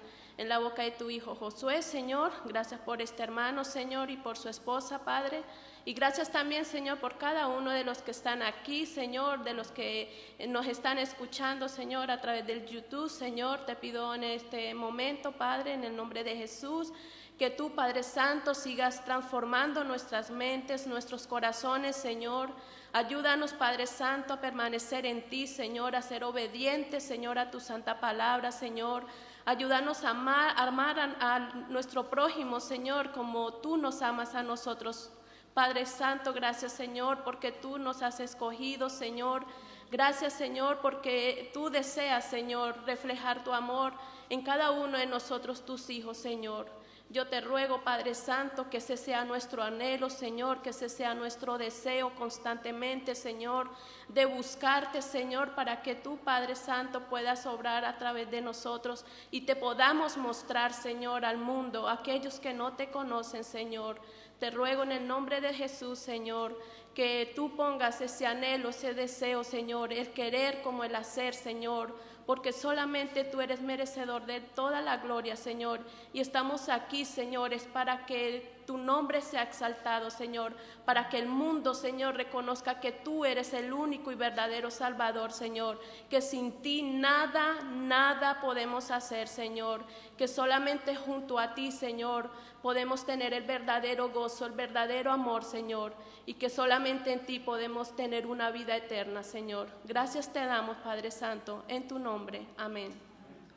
la boca de tu Hijo Josué, Señor. Gracias por este hermano, Señor, y por su esposa, Padre. Y gracias también, Señor, por cada uno de los que están aquí, Señor, de los que nos están escuchando, Señor, a través del YouTube, Señor. Te pido en este momento, Padre, en el nombre de Jesús, que tú, Padre Santo, sigas transformando nuestras mentes, nuestros corazones, Señor. Ayúdanos, Padre Santo, a permanecer en ti, Señor, a ser obedientes, Señor, a tu santa palabra, Señor. Ayúdanos a amar a nuestro prójimo, Señor, como tú nos amas a nosotros. Padre Santo, gracias, Señor, porque tú nos has escogido, Señor. Gracias, Señor, porque tú deseas, Señor, reflejar tu amor en cada uno de nosotros, tus hijos, Señor. Yo te ruego, Padre Santo, que ese sea nuestro anhelo, Señor, que ese sea nuestro deseo constantemente, Señor, de buscarte, Señor, para que tú, Padre Santo, puedas obrar a través de nosotros y te podamos mostrar, Señor, al mundo, a aquellos que no te conocen, Señor. Te ruego en el nombre de Jesús, Señor, que tú pongas ese anhelo, ese deseo, Señor, el querer como el hacer, Señor, porque solamente tú eres merecedor de toda la gloria, Señor, y estamos aquí, señores, para que tu nombre sea exaltado, Señor, para que el mundo, Señor, reconozca que tú eres el único y verdadero Salvador, Señor, que sin ti nada podemos hacer, Señor, que solamente junto a ti, Señor, podemos tener el verdadero gozo, el verdadero amor, Señor, y que solamente en ti podemos tener una vida eterna, Señor. Gracias te damos, Padre Santo, en tu nombre. Amén.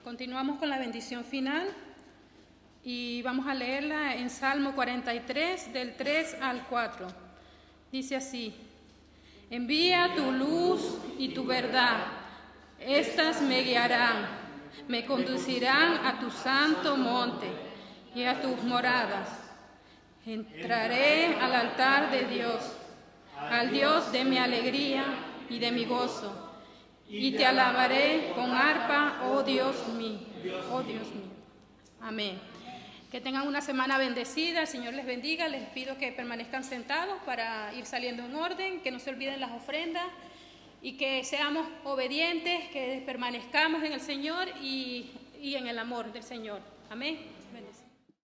Continuamos con la bendición final y vamos a leerla en Salmo 43, del 3 al 4. Dice así: envía tu luz y tu verdad, estas me guiarán, me conducirán a tu santo monte y a tus moradas. Entraré al altar de Dios, al Dios de mi alegría y de mi gozo, y te alabaré con arpa, oh Dios mío, oh Dios mío. Amén. Que tengan una semana bendecida, el Señor les bendiga. Les pido que permanezcan sentados para ir saliendo en orden, que no se olviden las ofrendas y que seamos obedientes, que permanezcamos en el Señor y en el amor del Señor. Amén.